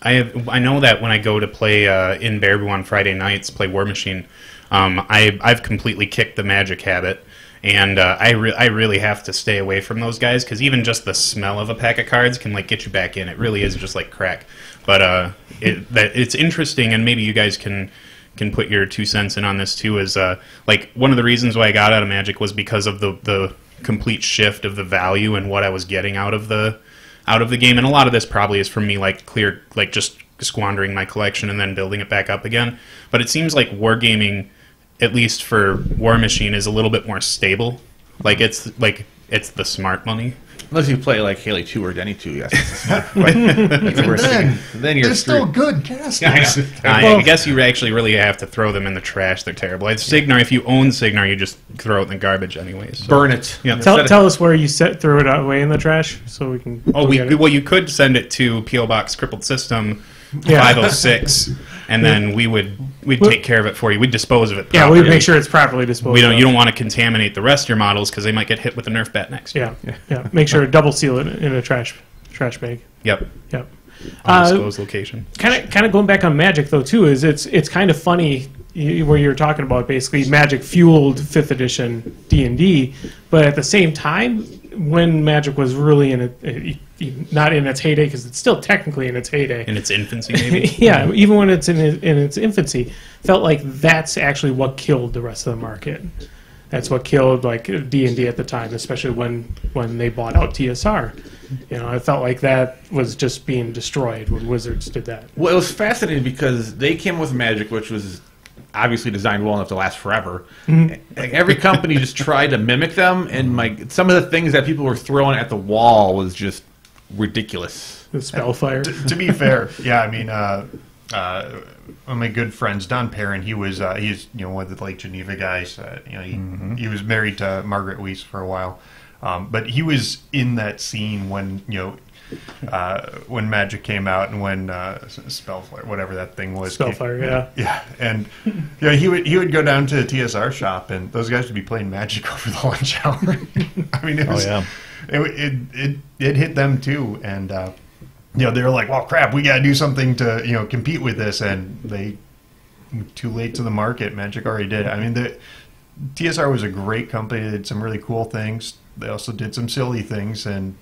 I know that when I go to play in Baraboo on Friday nights, play War Machine, I've completely kicked the Magic habit, and I really have to stay away from those guys because even just the smell of a pack of cards can get you back in. It really is just like crack. But it's interesting, and maybe you guys can put your 2 cents in on this too, is one of the reasons why I got out of Magic was because of the complete shift of the value and what I was getting out of the out of the game. And a lot of this probably is from me just squandering my collection and then building it back up again. But it seems like wargaming, at least for War Machine, is a little bit more stable. It's the smart money. Unless you play like Haley 2 or Denny 2, yes. That's the worst thing. Then you're They're still screwed. good casters. I guess you actually really have to throw them in the trash. They're terrible. Signar, if you own Signar, you just throw it in the garbage anyways. So. Burn it. Yeah. Tell us where you threw it away in the trash so we can. Well, you could send it to P.O. Box Crippled System 506, and then we'd take care of it for you. We'd dispose of it properly. Yeah, we'd make sure it's properly disposed of. You don't want to contaminate the rest of your models because they might get hit with a Nerf bat next year. Yeah. Make sure to double seal it in a trash bag. Yep. Undisclosed location. Kind of going back on Magic though too is it's kind of funny where you're talking about basically Magic fueled 5th edition D&D, but at the same time when Magic was really not in its heyday, because it's still technically in its heyday. In its infancy, maybe? Yeah, even when it's in its infancy, felt like that's actually what killed the rest of the market. That's what killed like D&D at the time, especially when they bought out TSR. I felt like that was just being destroyed when Wizards did that. Well, it was fascinating because they came with Magic, which was obviously designed well enough to last forever. Like, every company just tried to mimic them, and some of the things that people were throwing at the wall was just ridiculous. The Spellfire. To be fair, yeah, I mean, one of my good friends, Don Perrin, he's one of the Lake Geneva guys. He was married to Margaret Weiss for a while, but he was in that scene when Magic came out and when Spellfire, whatever that thing was, Spellfire, yeah, and he would go down to the TSR shop, and those guys would be playing Magic over the lunch hour. I mean, it was, it hit them too, and they were like, "Well, crap, we got to do something to compete with this," and they too late to the market. Magic already did. I mean, the TSR was a great company. They did some really cool things. They also did some silly things, and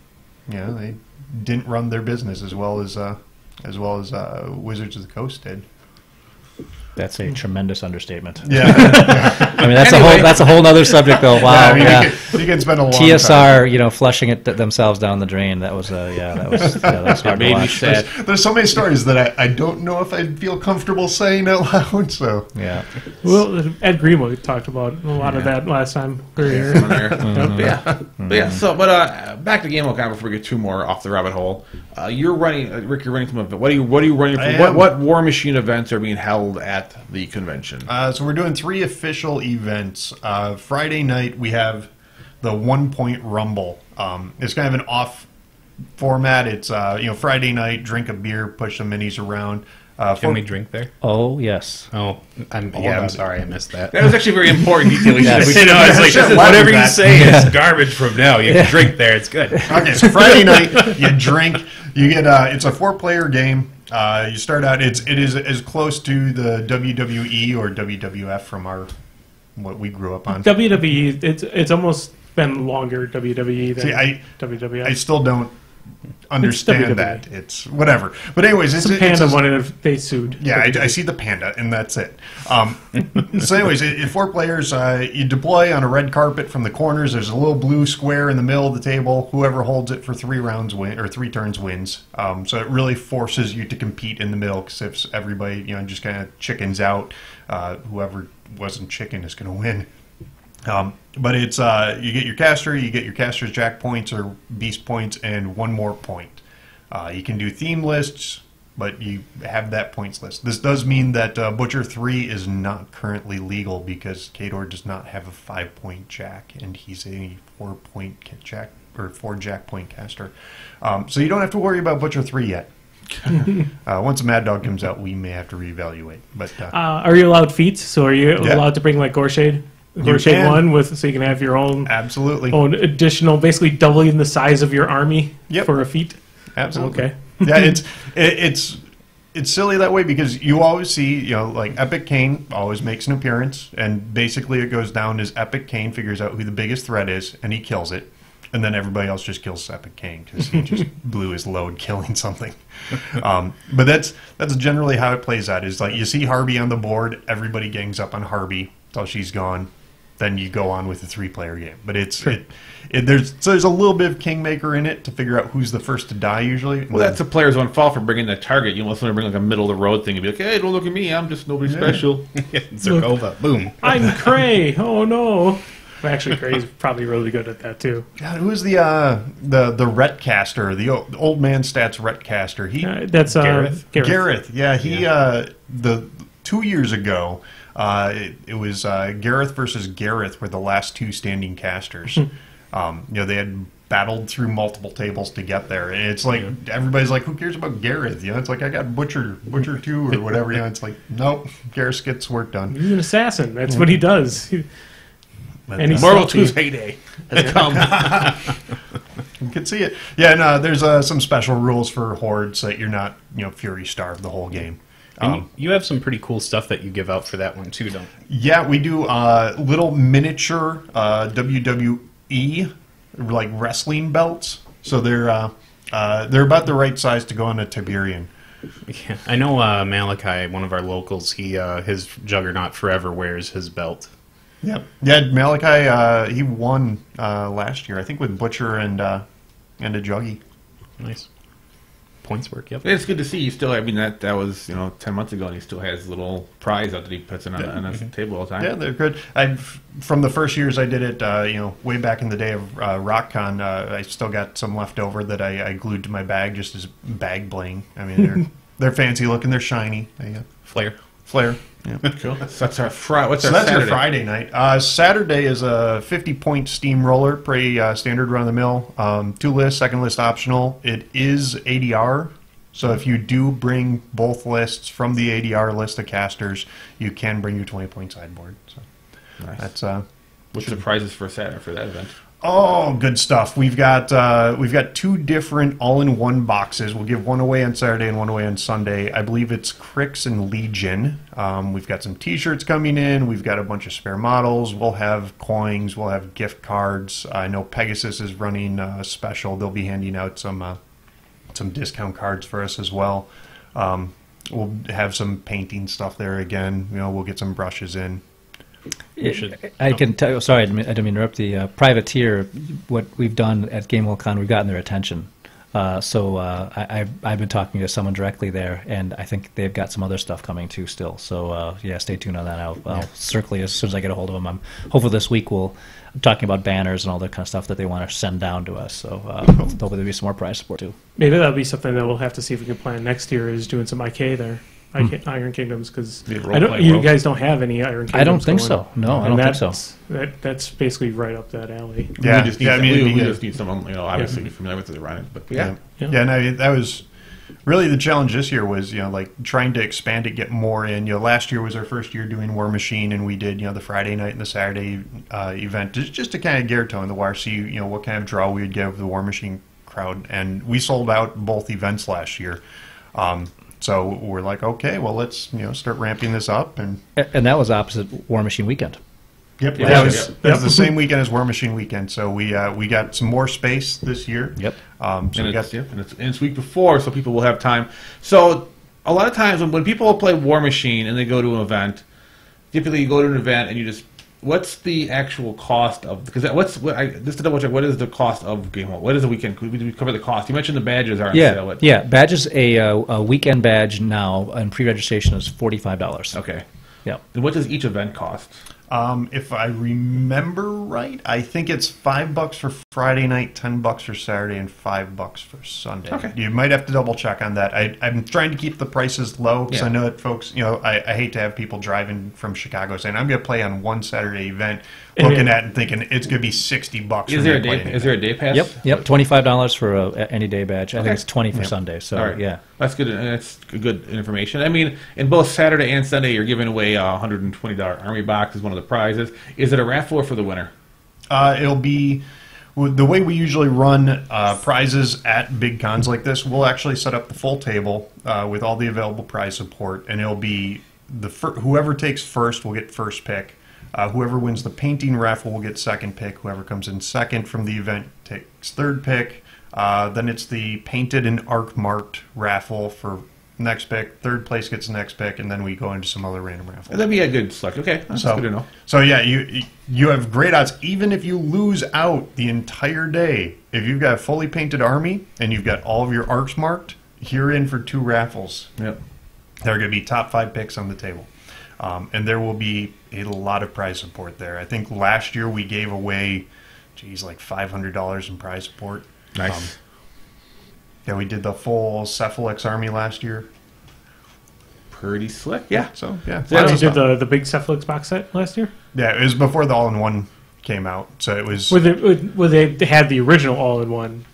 they didn't run their business as well as Wizards of the Coast did. That's a tremendous understatement. Yeah, I mean that's a whole nother subject though. Wow, You can spend a long TSR, time. Flushing it themselves down the drain. That was that was hard to watch. There's so many stories that I don't know if I'd feel comfortable saying out loud. So yeah. Well, Ed Greenwood talked about a lot of that last time we were here. But back to Game Con before we get too more off the rabbit hole. You're running, Rick. You're running some event. What are you running for? What War Machine events are being held at the convention? So we're doing 3 official events. Friday night we have the 1 Point Rumble. It's kind of an off format. It's Friday night, drink a beer, push some minis around. Can we drink there? Oh yes. Oh, I'm sorry, I missed that. That was actually a very important detail. It's like whatever you say is garbage from now. You can drink there. It's good. Okay, so Friday night you drink. You get it's a 4-player game. You start out. It is as close to the WWE or WWF from what we grew up on. WWE. It's almost been longer WWE than WWF. I still don't understand that. It's whatever. But anyways, it's a panda wanted they sued. Yeah, I see the panda, and that's it. So anyways, 4 players. You deploy on a red carpet from the corners. There's a little blue square in the middle of the table. Whoever holds it for 3 turns wins. So it really forces you to compete in the middle, because if everybody just kind of chickens out, whoever wasn't chicken is going to win. But it's you get your caster's jack points or beast points, and 1 more point. You can do theme lists, but you have that points list. This does mean that Butcher 3 is not currently legal because Kador does not have a 5-point jack, and he's a 4-point jack or 4 jack point caster. So you don't have to worry about Butcher 3 yet. Once Mad Dog comes out, we may have to reevaluate. But are you allowed feats? So are you allowed to bring like Gorshade? Gorshade 1 so you can have your own own additional, basically doubling the size of your army for a feat. Absolutely. Okay. Yeah, it's silly that way because you always see like Epic Kane always makes an appearance, and basically it goes down as Epic Kane figures out who the biggest threat is and he kills it, and then everybody else just kills Epic Kane because he just blew his load killing something. But that's generally how it plays out. Is like you see Harvey on the board, everybody gangs up on Harvey until she's gone. then you go on with a 3-player game. But there's a little bit of kingmaker in it to figure out who's the first to die usually. Well, that's a player's own fault for bringing the target. You want someone to bring like a middle of the road thing and be like, hey, don't look at me, I'm just nobody special. Zerkova, boom. I'm Cray. Oh no. Well, actually, Cray's probably really good at that too. God, who's the retcaster, the old man stats retcaster? That's Gareth. Gareth. Yeah, the 2 years ago, it was Gareth versus Gareth were the last two standing casters. They had battled through multiple tables to get there, and it's like everybody's like, "Who cares about Gareth?" It's like I got Butcher 2 or whatever. It's like, nope, Gareth gets work done. He's an assassin. That's what he does. And he's Marvel 2's heyday has come. You can see it. Yeah, and there's some special rules for hordes that you're not, fury starved the whole game. And you have some pretty cool stuff that you give out for that one too, don't you? Yeah, we do little miniature WWE like wrestling belts. So they're about the right size to go on a Tiberian. Yeah, I know Malachi, one of our locals. His Juggernaut Forever wears his belt. Yep. Yeah, Malachi, he won last year, I think, with Butcher and a Juggy. Nice. Points work, yep. It's good to see you still. I mean, that was 10 months ago, and he still has a little prize out that he puts on his table all the time. Yeah, they're good. From the first years I did it, way back in the day of RockCon, I still got some left over that I glued to my bag just as bag bling. I mean, they're fancy looking, they're shiny. Flair. Yeah. Cool. So that's our Friday. So that's your Friday night. Saturday is a 50-point steamroller, pretty standard run-of-the-mill. 2 lists, second list optional. It is ADR, so if you do bring both lists from the ADR list of casters, you can bring your 20-point sideboard. So Nice. that's What's the prizes for Saturday for that event? Oh, good stuff. We've got 2 different all-in-one boxes. We'll give one away on Saturday and one away on Sunday. I believe it's Crix and Legion. We've got some T-shirts coming in. We've got a bunch of spare models. We'll have coins. We'll have gift cards. I know Pegasus is running a special. They'll be handing out some discount cards for us as well. We'll have some painting stuff there again. We'll get some brushes in. I can tell you, sorry, I didn't mean to interrupt. The Privateer, what we've done at GameWorldCon, we've gotten their attention. So I've been talking to someone directly there, and I think they've got some other stuff coming too still. So stay tuned on that. I'll circle as soon as I get a hold of them. Hopefully this week I'm talking about banners and all that kind of stuff that they want to send down to us. So hopefully there'll be some more prize support too. Maybe that'll be something that we'll have to see if we can plan next year, is doing some IK there. Iron Kingdoms, because you guys don't have any Iron Kingdoms. I don't think so. No, I don't think so. That's basically right up that alley. Yeah, we just need someone, obviously familiar with the running. But yeah. No, that was really the challenge this year was, like trying to expand it, get more in. Last year was our first year doing War Machine, and we did, the Friday night and the Saturday event just to kind of get our toe in the wire, see, what kind of draw we would give the War Machine crowd, and we sold out both events last year. So we're like, okay, well, let's start ramping this up, and that was opposite War Machine weekend. Yep, that was the same weekend as War Machine weekend. So we got some more space this year. Yep. And it's week before, so people will have time. So a lot of times when people play War Machine and they go to an event, typically you go to an event and you just, what's the actual cost of? Because just to double check, what is the cost of Game Hall? What is the weekend? Could we cover the cost? You mentioned the badges are on sale. Yeah, badges. A weekend badge now, and pre-registration is $45. Okay. Yeah. And what does each event cost? If I remember right, I think it's $5 for Friday night, $10 for Saturday, and $5 for Sunday. Okay. You might have to double check on that. I'm trying to keep the prices low because I know that folks, I hate to have people driving from Chicago saying, I'm going to play on one Saturday event, looking at it and thinking it's going to be $60. Is there a day pass? Yep. $25 for any day badge. I think it's $20 for Sunday. So right. yeah, that's good. That's good information. I mean, in both Saturday and Sunday, you're giving away a $120 Army box as one of the prizes. Is it a raffle or for the winner? It'll be the way we usually run prizes at big cons like this. We'll actually set up the full table with all the available prize support, and it'll be whoever takes first will get first pick. Whoever wins the painting raffle will get second pick. Whoever comes in second from the event takes third pick. Then it's the painted and arc marked raffle for next pick, third place gets the next pick, and then we go into some other random raffles. That'd be a good select. Okay, that's good to know. So yeah, you have great odds, even if you lose out the entire day. If you've got a fully painted army and you've got all of your arcs marked, you're in for 2 raffles. Yep. They're going to be top 5 picks on the table. And there will be a lot of prize support there. I think last year we gave away, like $500 in prize support. Nice. Yeah, we did the full Cephalix army last year. Pretty slick. Yeah. So, yeah. So you did the big Cephalix box set last year? Yeah, it was before the all-in-one came out. So it was... Where they had the original all-in-one.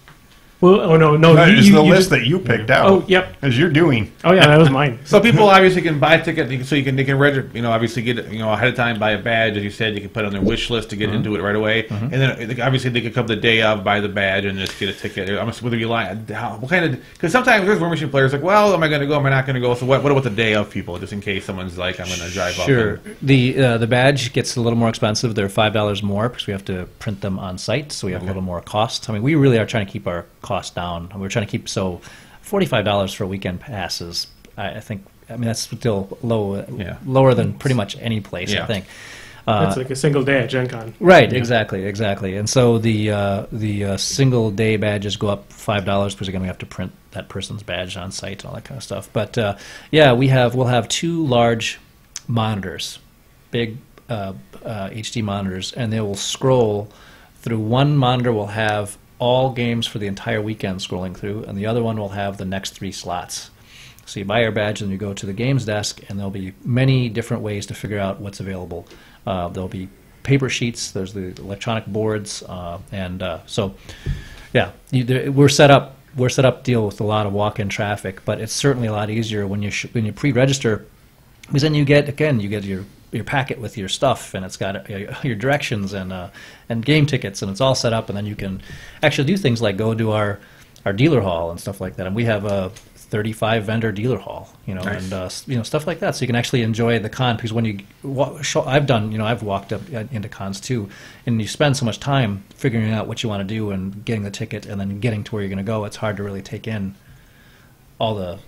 Well, no. It's the list that you picked out. Oh, yep. As you're doing. Oh, yeah, that was mine. So people obviously can buy a ticket, so they can register. Obviously get ahead of time, buy a badge, as you said. You can put it on their wish list to get into it right away, and then obviously they could come the day of, buy the badge, and just get a ticket. I'm whether you like what kind of, because sometimes there's War Machine players like, well, am I going to go? Am I not going to go? So what about the day of people, just in case someone's like, I'm going to drive up. Sure. The badge gets a little more expensive. They're $5 more because we have to print them on site, so we have a little more cost. I mean, we really are trying to keep our costs down. We're trying to keep $45 for weekend passes. I think that's still lower than pretty much any place. Yeah. I think That's like a single day at Gen Con. right. Exactly. And so the single day badges go up $5 because again we have to print that person's badge on site and all that kind of stuff. But we'll have 2 large monitors, big HD monitors, and they will scroll through. One monitor will have all games for the entire weekend scrolling through, and the other one will have the next 3 slots. So you buy your badge and you go to the games desk, and there'll be many different ways to figure out what's available. There'll be paper sheets, there's the electronic boards, we're set up to deal with a lot of walk-in traffic, but it's certainly a lot easier when you pre-register, because then you get your packet with your stuff, and it's got your directions and game tickets, and it's all set up, and then you can actually do things like go to our dealer hall and stuff like that. And we have a 35 vendor dealer hall, Nice. and stuff like that. So you can actually enjoy the con, because when you I've walked up into cons too, and you spend so much time figuring out what you want to do and getting the ticket and then getting to where you're going to go. It's hard to really take in all the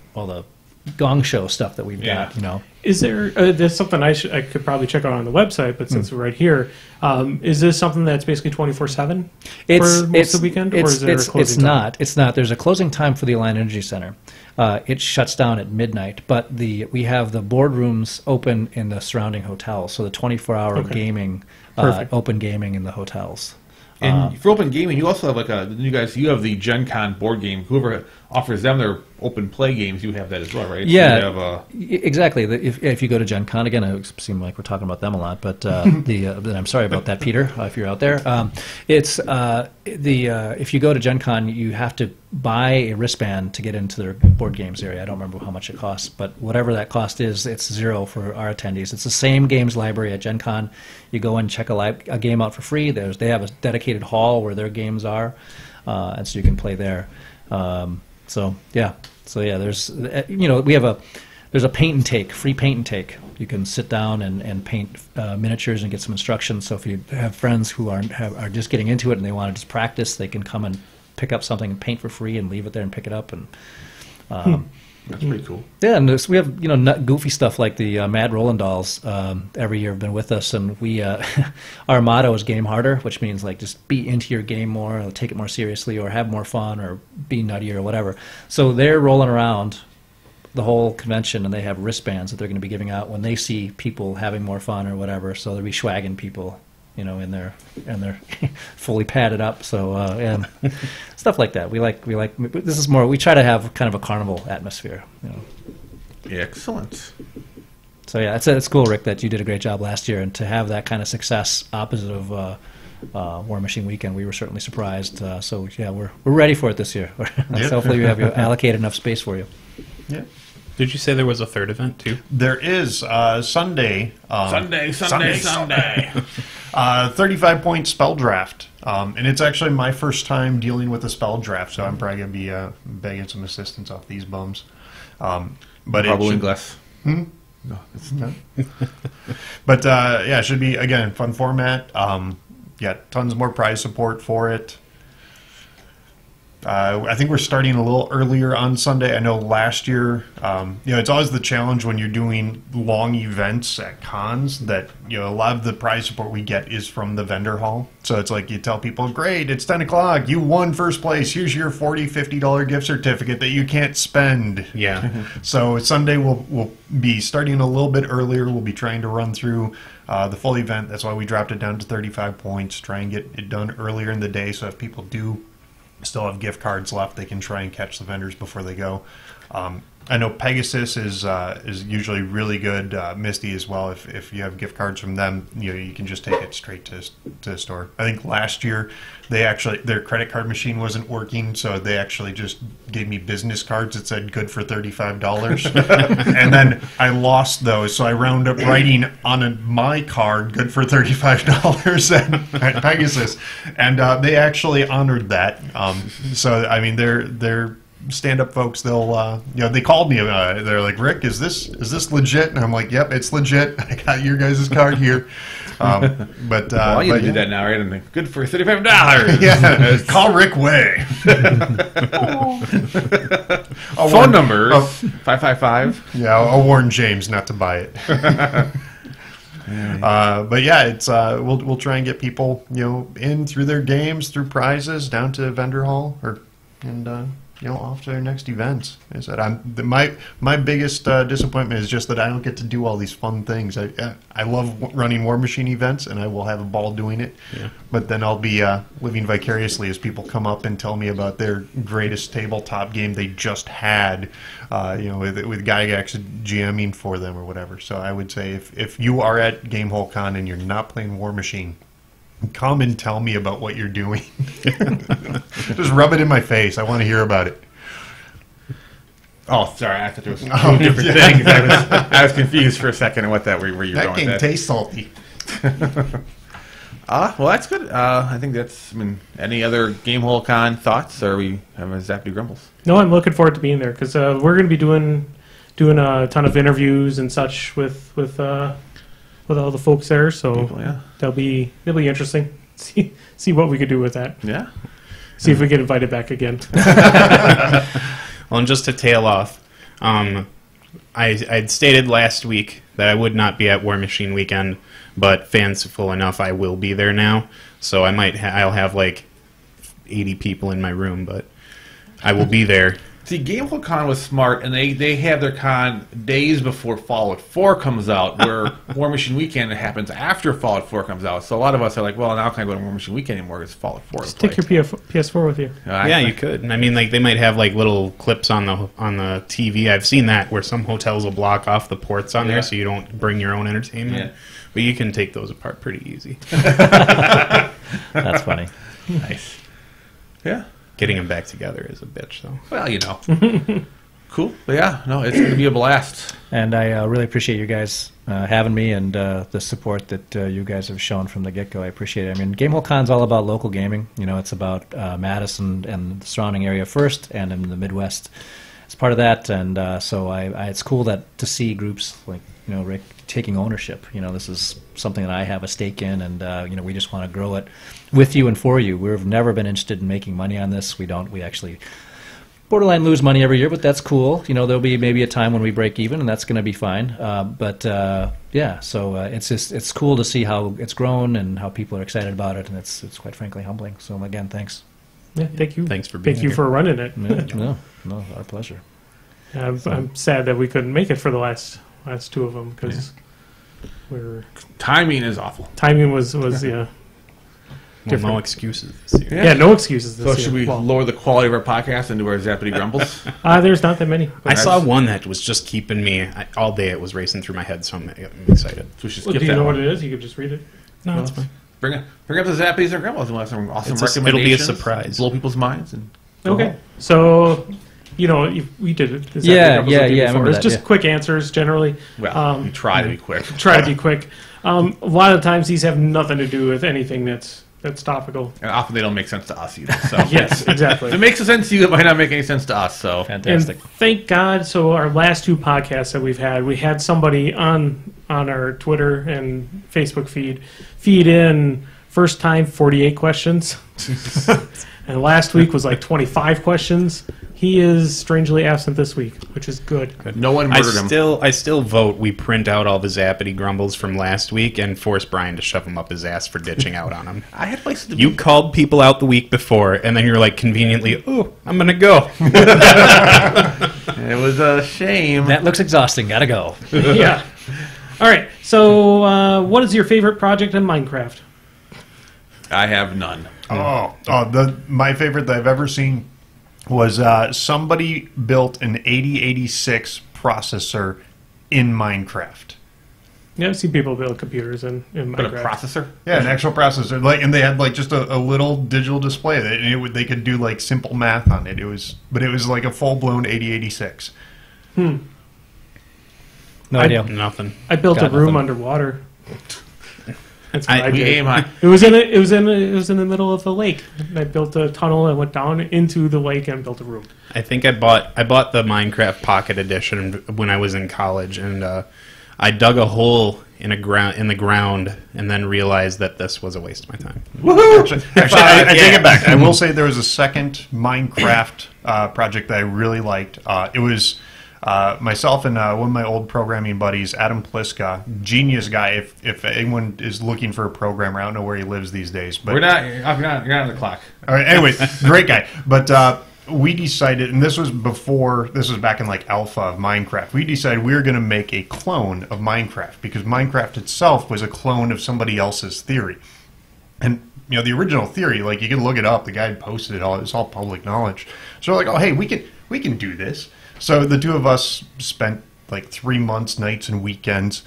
gong show stuff that we've got. Is there's something I could probably check out on the website, but since we're right here, is this something that's basically 24/7 for most of the weekend, or is there a closing time? It's not. There's a closing time for the Alliant Energy Center. It shuts down at midnight, but we have the boardrooms open in the surrounding hotels, so the 24-hour gaming, open gaming in the hotels. And for open gaming, you also have you have the Gen Con board game. Whoever offers them their open play games, you have that as well, right? Yeah, So you have, exactly. If you go to Gen Con, again, it seems like we're talking about them a lot, but I'm sorry about that, Peter, if you're out there. If you go to Gen Con, you have to buy a wristband to get into their board games area. I don't remember how much it costs, but whatever that cost is, it's $0 for our attendees. It's the same games library at Gen Con. You go and check a game out for free. They have a dedicated hall where their games are, and so you can play there. There's there's a paint and take, free paint and take. You can sit down and paint miniatures and get some instructions. So if you have friends who are just getting into it and they want to just practice, they can come and pick up something and paint for free and leave it there and pick it up. And that's pretty cool. yeah, and we have goofy stuff like the Mad Rollin' Dolls. Every year have been with us, and we our motto is game harder, which means like just be into your game more, or take it more seriously, or have more fun, or be nuttier, or whatever. So they're rolling around the whole convention, and they have wristbands that they're going to be giving out when they see people having more fun or whatever. So they'll be swagging people, and they're fully padded up. So and stuff like that. We like this is more. We try to have kind of a carnival atmosphere. Excellent. So yeah, it's cool, Rick, that you did a great job last year, and to have that kind of success opposite of War Machine Weekend, we were certainly surprised. So yeah, we're ready for it this year. So hopefully we have allocated enough space for you. Yeah. Did you say there was a third event too? There is Sunday. Sunday. 35-point spell draft. And it's actually my first time dealing with a spell draft, so I'm probably going to be begging some assistance off these bums. But Probably glass. No, it's not. But it should be, again, fun format. Tons more prize support for it. I think we're starting a little earlier on Sunday. I know last year, it's always the challenge when you're doing long events at cons that, a lot of the prize support we get is from the vendor hall. So it's like you tell people, great, it's 10 o'clock. You won first place. Here's your $40, $50 gift certificate that you can't spend. Yeah. So Sunday we'll be starting a little bit earlier. We'll be trying to run through the full event. That's why we dropped it down to 35 points. Try and get it done earlier in the day. So if people do still have gift cards left, they can try and catch the vendors before they go. I know Pegasus is usually really good. Misty as well. If you have gift cards from them, you can just take it straight to the store. I think last year their credit card machine wasn't working, so they actually just gave me business cards that said good for $35, and then I lost those, so I wound up writing on my card good for $35 at Pegasus, and they actually honored that. So I mean they're stand-up folks. They'll they called me, they're like, Rick, is this legit? And I'm like, yep, it's legit. I got your guys' card here. But well, you do that now, right? And good for $35. Yeah, call Rick Way. Phone number 555. Yeah, I'll warn James not to buy it. But yeah, it's we'll try and get people in through their games, through prizes, down to vendor hall, off to their next events. I said, my biggest disappointment is just that I don't get to do all these fun things. I love running War Machine events, and I will have a ball doing it. Yeah. But then I'll be living vicariously as people come up and tell me about their greatest tabletop game they just had, with Gygax GMing for them or whatever. So I would say if you are at Gamehole Con and you're not playing War Machine, come and tell me about what you're doing. Just rub it in my face. I want to hear about it. Oh, sorry. I thought there was two different things. I was confused for a second on what where you were going. That game tastes salty. Well, that's good. I think that's. Any other Gamehole Con thoughts? Or are we having Zappity Grumbles? No, I'm looking forward to being there because we're going to be doing a ton of interviews and such with all the folks there, so that'll be interesting. See what we could do with that. Yeah. See if we get invited back again. Well, and just to tail off, I'd stated last week that I would not be at War Machine Weekend, but fanciful enough, I will be there now. So I'll have like 80 people in my room, but I will be there. See, Gamehole Con was smart, and they have their con days before Fallout 4 comes out, where War Machine Weekend happens after Fallout 4 comes out. So a lot of us are like, well, now can't go to War Machine Weekend anymore because Fallout 4 Just take your PS4 with you. Yeah, you could. I mean, like they might have like little clips on the TV. I've seen that where some hotels will block off the ports on there so you don't bring your own entertainment. Yeah. But you can take those apart pretty easy. That's funny. Nice. Yeah. Getting them back together is a bitch, though. Well, Cool. But yeah, no, it's going to be a blast. And I really appreciate you guys having me and the support that you guys have shown from the get-go. I appreciate it. I mean, Gamehole Con's all about local gaming. It's about Madison and the surrounding area first, and in the Midwest as part of that. And so it's cool to see groups like Rick taking ownership. This is something that I have a stake in, and we just want to grow it with you and for you. We've never been interested in making money on this. We actually borderline lose money every year, but that's cool. There'll be maybe a time when we break even, and that's going to be fine. So it's cool to see how it's grown and how people are excited about it, and it's quite frankly humbling. So again, thanks. Yeah, thank you. Thanks for being here. Thank you for running it. No, our pleasure. I'm sad that we couldn't make it for the last two of them because timing is awful. Timing was Well, no excuses this year. Yeah, no excuses this year. So should we lower the quality of our podcast and do our Zappity Grumbles? There's not that many. I saw one that was just keeping me all day. It was racing through my head, so I'm excited. So we should skip do you know one. what it is? You could just read it. No, it's fine. Bring up the Zappities and Grumbles and we'll have some awesome recommendations. It'll be a surprise. Blow people's minds. And okay. So, we did it. Yeah. I remember It's that, just quick answers generally. Well, we try to be quick. Try to be quick. A lot of times these have nothing to do with anything that's topical. And often they don't make sense to us either. So yes, exactly. If it makes sense to you, it might not make any sense to us. So fantastic. And thank God. So our last two podcasts that we've had, we had somebody on our Twitter and Facebook feed in first time 48 questions. And last week was like 25 questions. He is strangely absent this week, which is good. No one murdered him. I still vote we print out all the Zappity Grumbles from last week and force Brian to shove them up his ass for ditching out on him. I had places to You called people out the week before, and then you're like conveniently, oh, I'm going to go. It was a shame. That looks exhausting. Gotta go. Yeah. All right. So, what is your favorite project in Minecraft? I have none. My favorite that I've ever seen was somebody built an 8086 processor in Minecraft. Yeah, I've seen people build computers in Minecraft. But a processor? Yeah, an actual processor. And they had just a little digital display that they could do simple math on it. It was like a full blown 8086. No idea. Nothing. I built a Got room nothing. underwater. That's what I We did. aim high. It was in the middle of the lake. And I built a tunnel and went down into the lake and built a room. I think I bought the Minecraft Pocket Edition when I was in college, and I dug a hole in the ground and then realized that this was a waste of my time. Actually, I take it back. I will say there was a second Minecraft project that I really liked. It was myself and one of my old programming buddies, Adam Pliska, genius guy. If anyone is looking for a programmer, I don't know where he lives these days. But You're not on the clock. all right, anyway, great guy. But we decided, and this was back in alpha of Minecraft. We decided we were going to make a clone of Minecraft because Minecraft itself was a clone of somebody else's theory. And the original theory, you can look it up. The guy had posted it all. It's all public knowledge. So we're like, oh hey, we can do this. So the two of us spent 3 months, nights, and weekends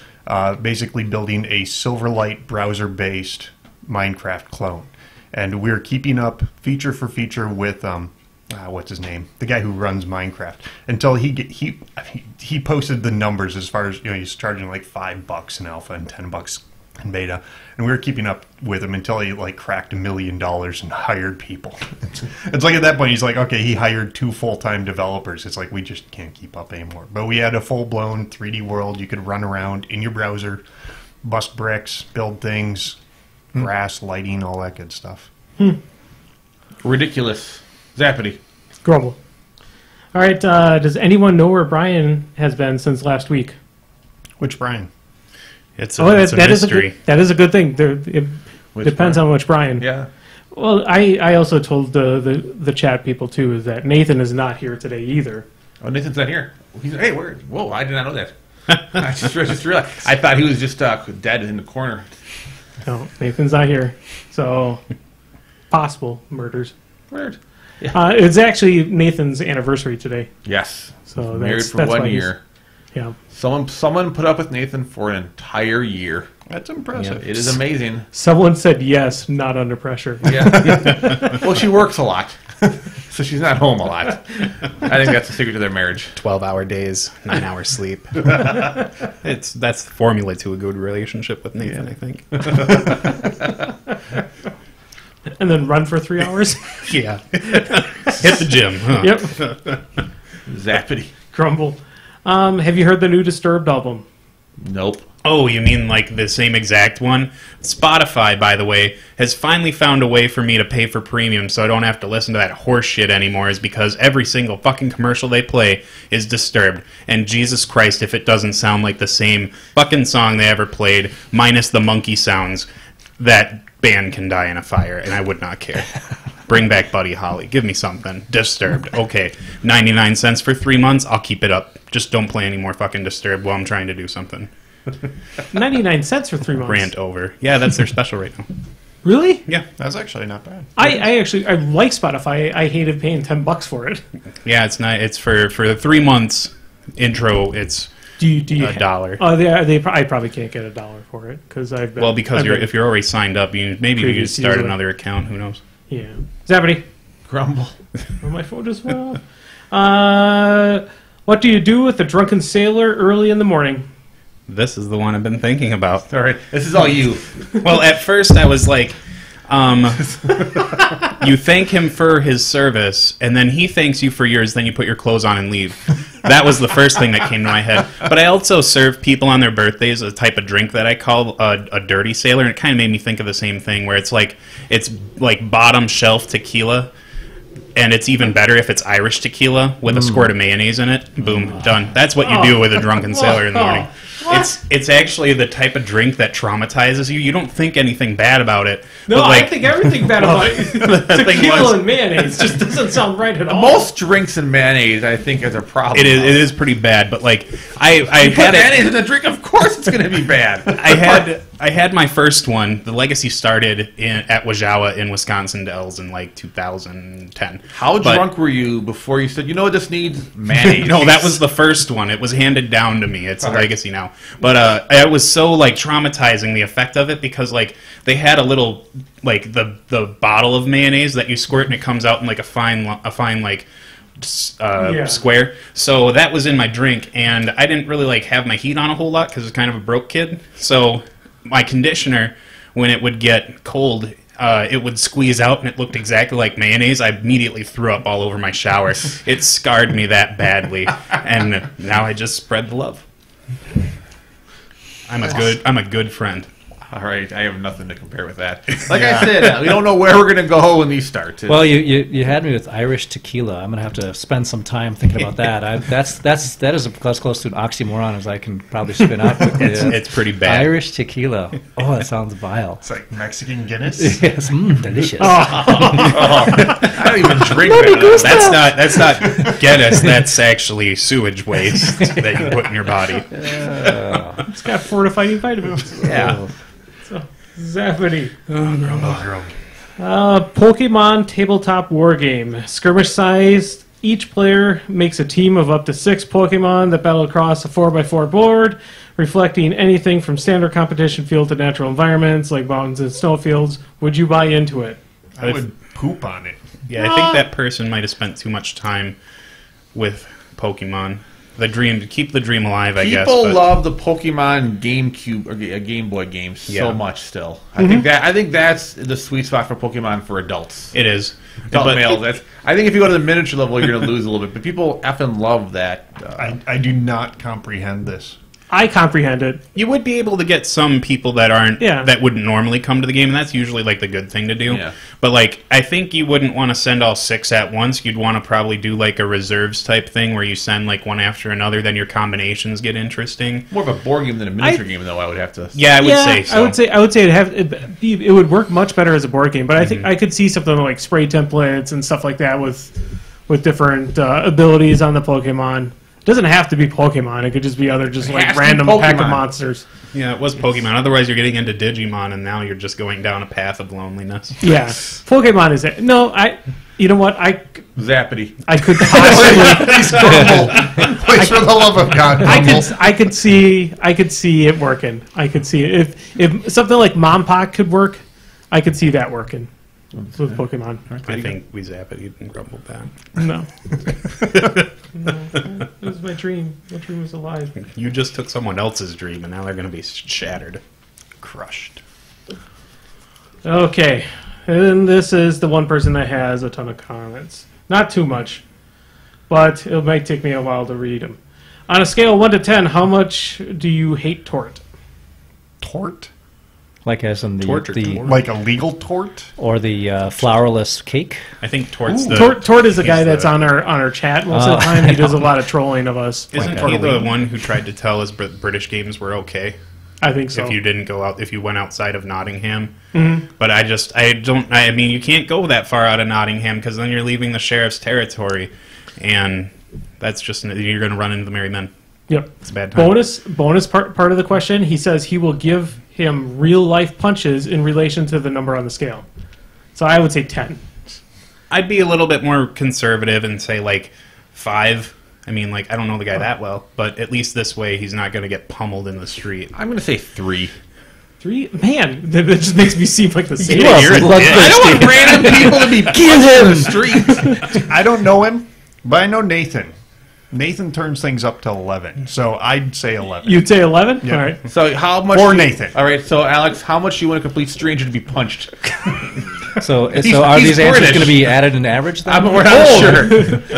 basically building a Silverlight browser-based Minecraft clone. And we're keeping up feature for feature with, what's his name? The guy who runs Minecraft. Until he posted the numbers as far as, he's charging $5 in alpha and $10 in beta. And we were keeping up with him until he cracked $1 million and hired people. It's at that point he's like, okay, he hired 2 full-time developers. It's we just can't keep up anymore. But we had a full-blown 3D world. You could run around in your browser, bust bricks, build things, grass, lighting, all that good stuff. Ridiculous. Zappity. Grumble. All right. Does anyone know where Brian has been since last week? Which Brian? It's a mystery. That is a good thing. It depends on which Brian. Yeah. Well, I also told the chat people too is that Nathan is not here today either. Oh, Nathan's not here. Hey, where? Whoa, I did not know that. I just realized. I thought he was just dead in the corner. No, Nathan's not here. So possible murders. Weird. It's actually Nathan's anniversary today. Yes. So Married that's for 1 why he's- year. Yeah. Someone put up with Nathan for an entire year. That's impressive. It is amazing. Someone said yes, not under pressure. Yeah. Well, she works a lot, so she's not home a lot. I think that's the secret to their marriage. 12-hour days, 9 hours sleep. That's the formula to a good relationship with Nathan, I think. And then run for 3 hours. Yeah. Hit the gym. Huh? Yep. Zappity. Grumble. Have you heard the new Disturbed album? Nope. Oh, you mean the same exact one? Spotify, by the way, has finally found a way for me to pay for premium so I don't have to listen to that horse shit anymore, is because every single fucking commercial they play is Disturbed. And Jesus Christ, if it doesn't sound like the same fucking song they ever played, minus the monkey sounds, that band can die in a fire, and I would not care. Bring back Buddy Holly. Give me something. Disturbed. Okay. 99 cents for 3 months. I'll keep it up. Just don't play any more fucking Disturbed while I'm trying to do something. 99 cents for 3 months. Rant over. Yeah, that's their special right now. Really? Yeah. That's actually not bad. I like Spotify. I hated paying $10 for it. Yeah, it's not. It's for the 3 months intro. It's Do you $1. Oh, I probably can't get $1 for it because I've been, Because if you're already signed up, maybe you could start user. another account. Who knows? Yeah. Zappity. Grumble. Oh, my phone just went off. What do you do with a drunken sailor early in the morning? This is the one I've been thinking about. All right. This is all you. Well, at first I was like, you thank him for his service, and then he thanks you for yours, then you put your clothes on and leave. That was the first thing that came to my head. But I also serve people on their birthdays a type of drink that I call a dirty sailor, and it kind of made me think of the same thing, where it's like bottom shelf tequila, and it's even better if it's Irish tequila with a squirt of mayonnaise in it. Boom, done. That's what you do with a drunken sailor in the morning. It's actually the type of drink that traumatizes you. You don't think anything bad about it. No, but, like, I think everything bad about it. Tequila and mayonnaise just doesn't sound right at all. Most drinks and mayonnaise, I think, is a problem. It is pretty bad, but like I You put had mayonnaise in a drink, of course it's going to be bad. I had my first one. The legacy started at Wajawa in Wisconsin Dells in like 2010. How But- drunk were you before you said, you know what this needs? Mayonnaise. No, that was the first one. It was handed down to me. It's a legacy now. But it was so like traumatizing, the effect of it, because like they had a little like the bottle of mayonnaise that you squirt and it comes out in like a fine like square. So that was in my drink, and I didn't really like have my heat on a whole lot because I was kind of a broke kid. So my conditioner, when it would get cold, it would squeeze out and it looked exactly like mayonnaise. I immediately threw up all over my shower. It scarred me that badly, and now I just spread the love. I'm a good friend. All right, I have nothing to compare with that. Like I said, we don't know where we're going to go when these start. Well, you had me with Irish tequila. I'm going to have to spend some time thinking about that. That is as close to an oxymoron as I can probably spin out. It's pretty bad. Irish tequila. Oh, that sounds vile. It's like Mexican Guinness. Yes, delicious. I don't even drink that. That's not Guinness. That's actually sewage waste that you put in your body. It's got fortifying vitamins. Yeah. So, Zappity. Grumble. Pokemon tabletop war game. Skirmish size. Each player makes a team of up to 6 Pokemon that battle across a 4x4 board, reflecting anything from standard competition field to natural environments like mountains and snowfields. Would you buy into it? I would poop on it. Yeah, I think that person might have spent too much time with Pokemon. The dream, to keep the dream alive, I guess. People love the Pokemon GameCube or Game Boy games so much still. I think that's the sweet spot for Pokemon for adults. It is. Adult males. I think if you go to the miniature level, you're going to lose a little bit. But people effing love that. I do not comprehend this. I comprehend it. You would be able to get some people that aren't that wouldn't normally come to the game, and that's usually like the good thing to do. Yeah. But like, I think you wouldn't want to send all 6 at once. You'd want to probably do like a reserves type thing where you send like one after another. Then your combinations get interesting. More of a board game than a miniature game, though. I would have to. Yeah, I would say so. I would say it would work much better as a board game. But I think I could see something like spray templates and stuff like that with different abilities on the Pokemon. It doesn't have to be Pokemon. It could just be other like random pack of monsters. Yeah, it was Pokemon. Otherwise, you're getting into Digimon, and now you're just going down a path of loneliness. Yeah, Pokemon is it? No, you know what? Zappity. I could possibly. Please, Grumble. Please, for the love of God, Grumble. I could see it working. I could see it if something like Mom Pot could work. I could see that working with Pokemon. I think we Zappity and Grumbled that. No. No, it was my dream. My dream was alive. You just took someone else's dream, and now they're going to be shattered. Crushed. Okay, and this is the one person that has a ton of comments. Not too much, but it might take me a while to read them. On a scale of 1 to 10, how much do you hate Tort? Tort? Like as in the Like a legal tort? or the flourless cake. I think Tort's Tort is the guy that's on our chat most of the time. He does a lot of trolling of us. Isn't he the one who tried to tell us British games were okay? I think so. If you didn't go out, if you went outside of Nottingham. Mm-hmm. But I mean, you can't go that far out of Nottingham because then you're leaving the sheriff's territory, and that's just, you're going to run into the merry men. Yep. It's a bad time. Bonus part of the question, he says he will give him real life punches in relation to the number on the scale. So I would say 10. I'd be a little bit more conservative and say like 5. I mean, like, I don't know the guy that well, but at least this way he's not going to get pummeled in the street. I'm going to say 3. 3? Man, that just makes me seem like the same. Yeah, you're a dick. I don't want random people to be punched in the street. I don't know him, but I know Nathan. Nathan turns things up to 11, so I'd say 11. You'd say 11? Yeah. All right. So how much? Or Nathan. All right. So Alex, how much you want a complete stranger to be punched? So He's are these answers British. going to be added in average then? We're not sure.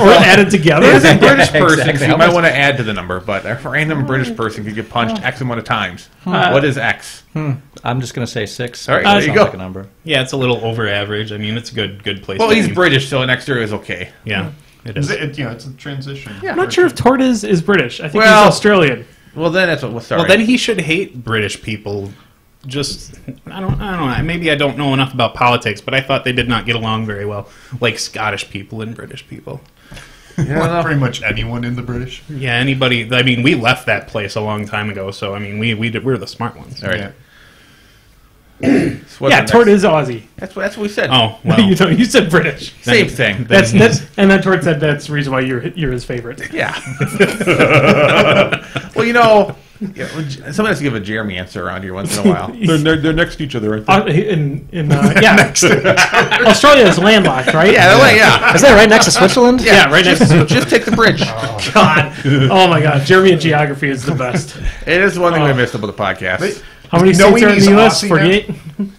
Or added together. As a British person, Exactly. so you might want to add to the number, but a random British person could get punched X amount of times. What is X? I'm just going to say 6. All right, That there you sounds go. like a number. Yeah, it's a little over average. I mean, it's a good place. Well, to he's be. British, so an X is okay. Yeah, it is. It's a transition. I'm not sure if Tort is British. I think Well- he's Australian. Well, then that's what we'll start. Well, then he should hate British people. Just I don't know. Maybe I don't know enough about politics, but I thought they did not get along very well, like Scottish people and British people. Well, pretty much anyone in the British. Yeah, anybody. I mean, we left that place a long time ago, so I mean, we're the smart ones. All right. Yeah. So what's Yeah, the Tort next? is Aussie. That's what we said. Oh well. You said British. Same thing. That's and then Tort said that's the reason why you're his favorite. Yeah. Well, someone has to give a Jeremy answer around here once in a while. they're next to each other, right Australia is landlocked, right? Yeah. Is that right next to Switzerland? Yeah, right next to Just take the bridge. God. Oh my God, Jeremy and geography is the best. It is one thing we missed about the podcast. How many No, states are in he's the U.S.? Aussie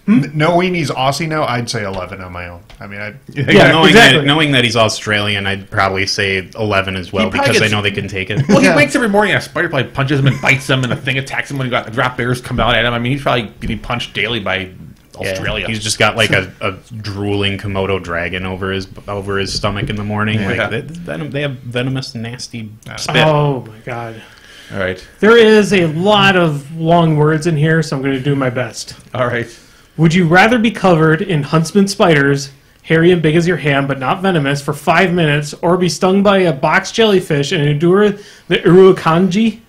48. Knowing he's Aussie now, I'd say 11 on my own. I mean, Yeah, exactly. Knowing that he's Australian, I'd probably say 11 as well He probably because I gets- know they can take it. Well, he wakes every morning and a spider probably punches him and bites him, and a thing attacks him when he got drop bears come out at him. I mean, he's probably getting punched daily by Australia. He's just got like a drooling Komodo dragon over his stomach in the morning. Yeah. Like, they have venomous, nasty spit. Oh my God. All right. There is a lot of long words in here, so I'm going to do my best. All right. Would you rather be covered in huntsman spiders, hairy and big as your hand but not venomous, for 5 minutes, or be stung by a box jellyfish and endure the Irukandji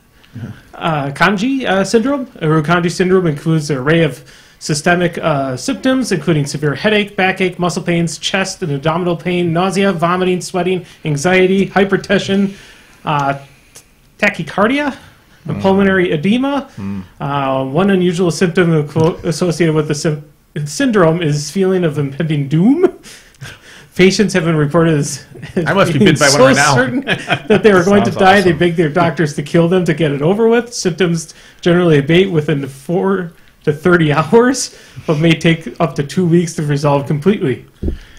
syndrome? Irukandji syndrome includes an array of systemic symptoms, including severe headache, backache, muscle pains, chest and abdominal pain, nausea, vomiting, sweating, anxiety, hypertension, tachycardia, and pulmonary edema. One unusual symptom associated with the syndrome is feeling of impending doom. Patients have been reported as I must be being bit by one so right now. certain that they are going to Sounds die. They awesome. beg their doctors to kill them to get it over with. Symptoms generally abate within 4 to 30 hours, but may take up to 2 weeks to resolve completely.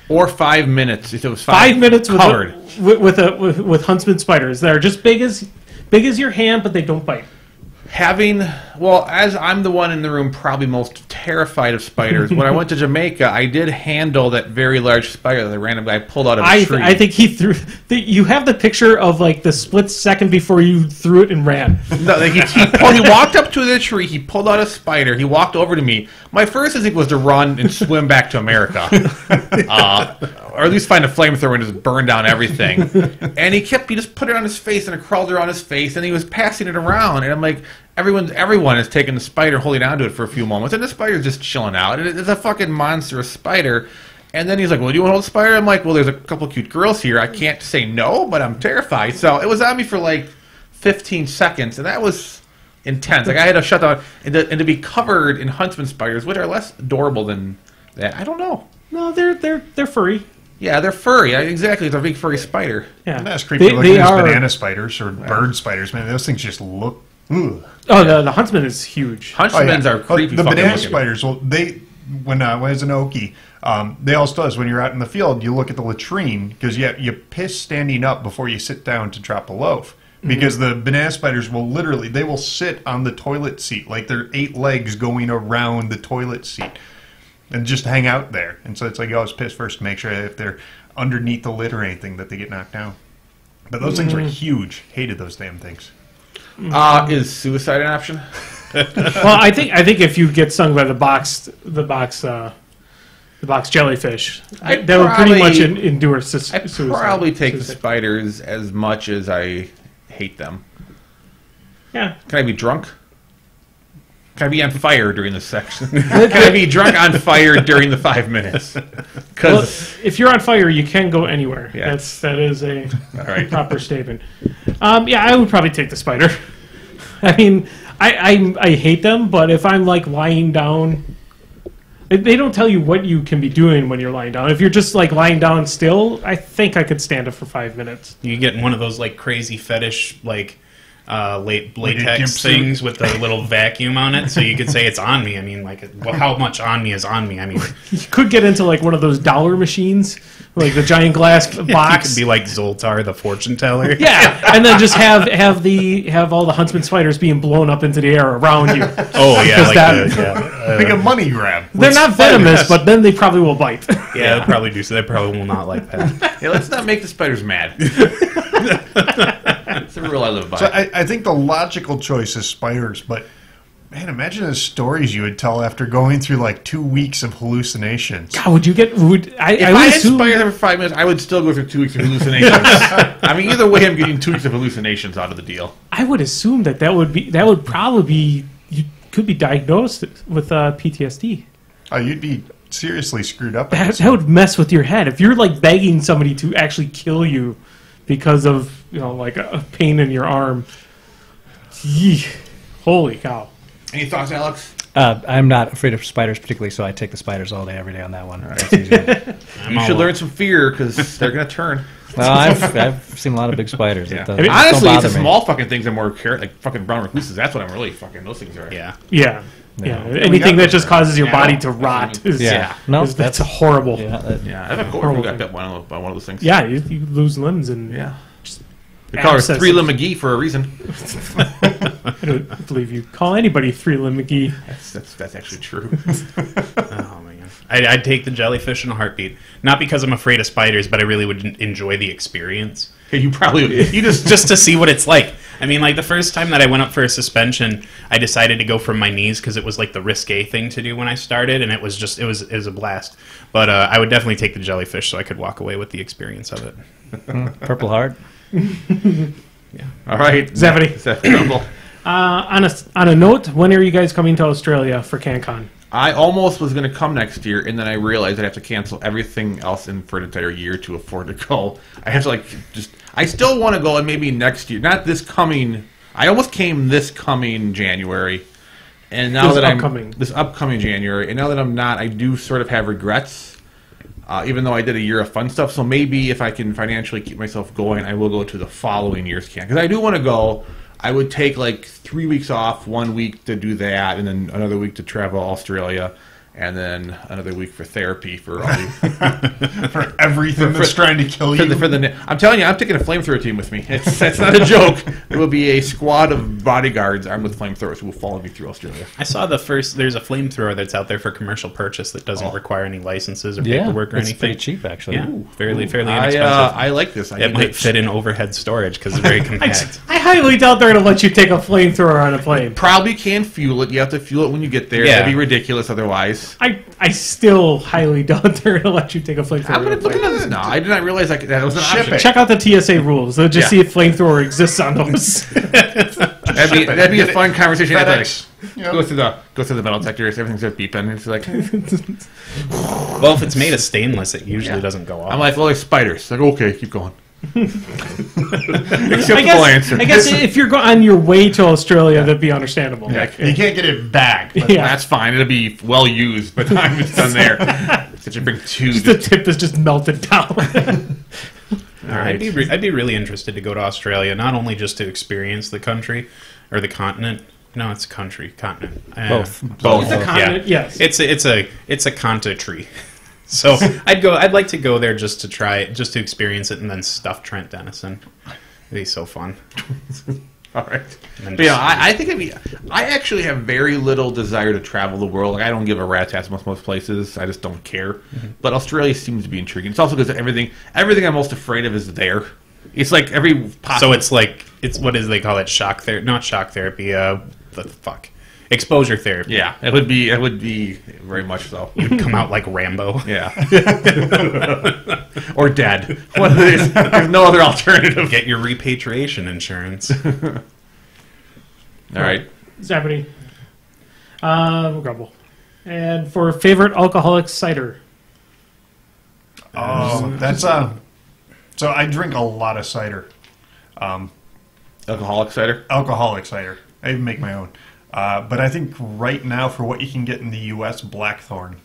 Or 5 minutes. If it was 5 minutes covered. with huntsman spiders that are just big as your hand, but they don't bite. As I'm the one in the room probably most terrified of spiders, when I went to Jamaica, I did handle that very large spider that the random guy pulled out of a tree. I think he threw. You have the picture of like the split second before you threw it and ran. No, he walked up to the tree, he pulled out a spider, he walked over to me. My first instinct was to run and swim back to America. Or at least find a flamethrower and just burn down everything. And he just put it on his face and it crawled around his face and he was passing it around. And I'm like, everyone is taking the spider, holding onto it for a few moments, and the spider's just chilling out. It's a fucking monstrous spider. And then he's like, well, do you want to hold the spider? I'm like, well, there's a couple cute girls here. I can't say no, but I'm terrified. So it was on me for like 15 seconds, and that was intense. Like I had to shut down, and to be covered in huntsman spiders, which are less adorable than that. I don't know. No, they're furry. Yeah, they're furry. Exactly, it's a big furry spider. Yeah, And that's creepy looking They as are. banana spiders or bird spiders, man. Those things just look. Ugh. Oh, the huntsman is huge. Huntsmans are creepy. The fucking banana looking. spiders. Well, when I was in Okie, they also does when you're out in the field, you look at the latrine because you piss standing up before you sit down to drop a loaf. Because the banana spiders will sit on the toilet seat like they're 8 legs going around the toilet seat and just hang out there. And so it's like you always piss first to make sure that if they're underneath the lid or anything that they get knocked down. But those things are huge. Hated those damn things. Is suicide an option? Well, I think if you get stung by the box jellyfish, I'd that would pretty much probably- endure I'd suicide. probably take the Suicide. spiders as much as I hate them. Yeah. Can I be drunk? Can I be on fire during this section? Can I be drunk on fire during the 5 minutes? Well, Because if you're on fire, you can go anywhere. Yeah. That is a right. proper statement. Yeah, I would probably take the spider. I mean, I hate them, but if I'm like lying down, they don't tell you what you can be doing when you're lying down. If you're just like lying down still, I think I could stand it for 5 minutes. You get one of those like crazy fetish like latex things with the little vacuum on it, so you could say it's on me. I mean, like, well, how much on me is on me? I mean, You could get into like one of those dollar machines, like the giant glass you box. could be like Zoltar, the fortune teller. Yeah, and then just have all the huntsman spiders being blown up into the air around you. Oh yeah, Because like that- Like a money grab. They're not venomous, but then they probably will bite. yeah, they probably do. So they probably will not like that. Yeah, let's not make the spiders mad. It's the rule I live by. So I think the logical choice is spiders, but man, imagine the stories you would tell after going through like 2 weeks of hallucinations. God, would you get? If If I had spiders every 5 minutes, I would still go through 2 weeks of hallucinations. I mean, either way, I'm getting 2 weeks of hallucinations out of the deal. I would assume that would probably be you could be diagnosed with PTSD. Oh, you'd be seriously screwed up. That would mess with your head if you're like begging somebody to actually kill you because of like a pain in your arm. Yee. Holy cow! Any thoughts, Alex? I'm not afraid of spiders particularly, so I take the spiders all day, every day on that one. That's easier. You should learn some fear because they're going to turn. Well, I've seen a lot of big spiders. Yeah. It doesn't- Honestly, don't it's the bother me. small fucking things I'm more like fucking brown recluses. That's what I'm really fucking. Those things are. Yeah. Yeah. we Anything got that just causes your Yeah. body to rot is Yeah. No, that's horrible. Yeah, Yeah, I have a coworker who got bit by one of those things. Yeah, you lose limbs and Yeah. They call her Abscesses. Three Limb McGee for a reason. I don't believe you call anybody Three Limb McGee. That's actually true. Oh my god. I'd take the jellyfish in a heartbeat. Not because I'm afraid of spiders, but I really would enjoy the experience. You probably you Just to see what it's like. I mean, like the first time that I went up for a suspension, I decided to go from my knees because it was like the risque thing to do when I started, and it was a blast. But I would definitely take the jellyfish so I could walk away with the experience of it. Purple Heart. All right, Zappity. Grumble. On a note, when are you guys coming to Australia for CanCon? I almost was going to come next year, and then I realized I'd have to cancel everything else in for an entire year to afford to go. I have to I still want to go, and maybe next year, not this coming. I almost came this coming January, and now this upcoming January, and now that I'm not, I do sort of have regrets. Even though I did a year of fun stuff, so maybe if I can financially keep myself going, I will go to the following year's camp because I do want to go. I would take like 3 weeks off, 1 week to do that, and then another week to travel Australia, and then another week for therapy for all for everything that's trying to kill you. I'm telling you, I'm taking a flamethrower team with me. That's not a joke. There will be a squad of bodyguards armed with flamethrowers who will follow me through Australia. I saw there's a flamethrower that's out there for commercial purchase that doesn't require any licenses or paperwork or it's anything. pretty cheap, actually. Yeah, fairly inexpensive. I like this. It might fit in overhead storage because it's very compact. I highly doubt they're going to let you take a flamethrower on a plane. Probably can fuel it. You have to fuel it when you get there. Yeah. That'd be ridiculous otherwise. I still highly doubt they're going to let you take a flamethrower. I'm on going a to look plane. into this now. I did not realize that was an Ship option. it. Check out the TSA rules. They'll just Yeah. see if flamethrower exists on those. That'd be a fun conversation. FedEx. You know? Go through the metal detectors. Everything's just beeping. It's like Well, if it's made of stainless, it usually doesn't go off. I'm like, well, there's spiders. Like, okay, keep going. Acceptable answer. I guess if you're on your way to Australia, that'd be understandable. Yeah, you can't get it back. But Yeah. That's fine. It'll be well used by the time it's done there. Such a big tube. The tip is just melted down. All right. I'd be really interested to go to Australia, not only just to experience the country or the continent. No, it's a country, continent. Both. Both. The continent, yes. It's a conta tree. So I'd like to go there just to experience it and then stuff Trent Denison. It'd be so fun. All right. And But, I think I actually have very little desire to travel the world. Like, I don't give a rat's ass most places. I just don't care. But Australia seems to be intriguing. It's also because everything I'm most afraid of is there. It's like every possible... So it's what is they call it? Shock therapy? Not shock therapy. The fuck. Exposure therapy. Yeah, it would be very much so. You'd come out like Rambo. Yeah. Or dead. One of these. There's no other alternative. Get your repatriation insurance. All right. Zappity. Grumble. And for favorite alcoholic cider. Oh, that's So I drink a lot of cider. Alcoholic cider? Alcoholic cider. I even make my own. But I think right now, for what you can get in the U.S., Blackthorn.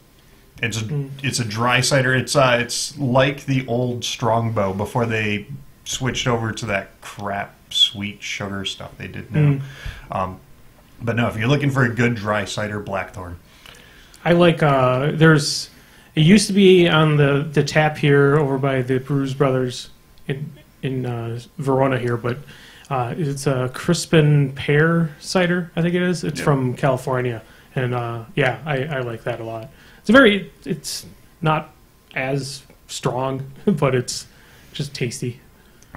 It's a dry cider. It's like the old Strongbow before they switched over to that crap sweet sugar stuff they did now. But no, if you're looking for a good dry cider, Blackthorn. I like there's it used to be on the tap here over by the Brews Brothers in Verona here, but it's a Crispin pear cider, I think it is. It's from California, and yeah, I like that a lot. It's not as strong, but it's just tasty.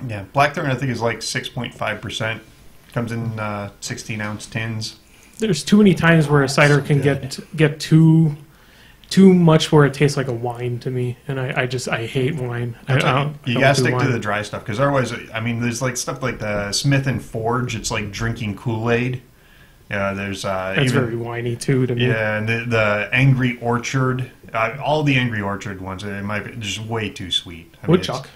Yeah, Blackthorn I think is like 6.5%. Comes in 16-ounce tins. There's too many times where a cider can get too much where it tastes like a wine to me, and I hate wine. You gotta stick to the dry stuff, because otherwise, I mean, there's like stuff like the Smith and Forge. It's like drinking Kool-Aid. Yeah, there's that's very whiny too to me. Yeah, and the Angry Orchard, all the Angry Orchard ones, it might be just way too sweet. Woodchuck.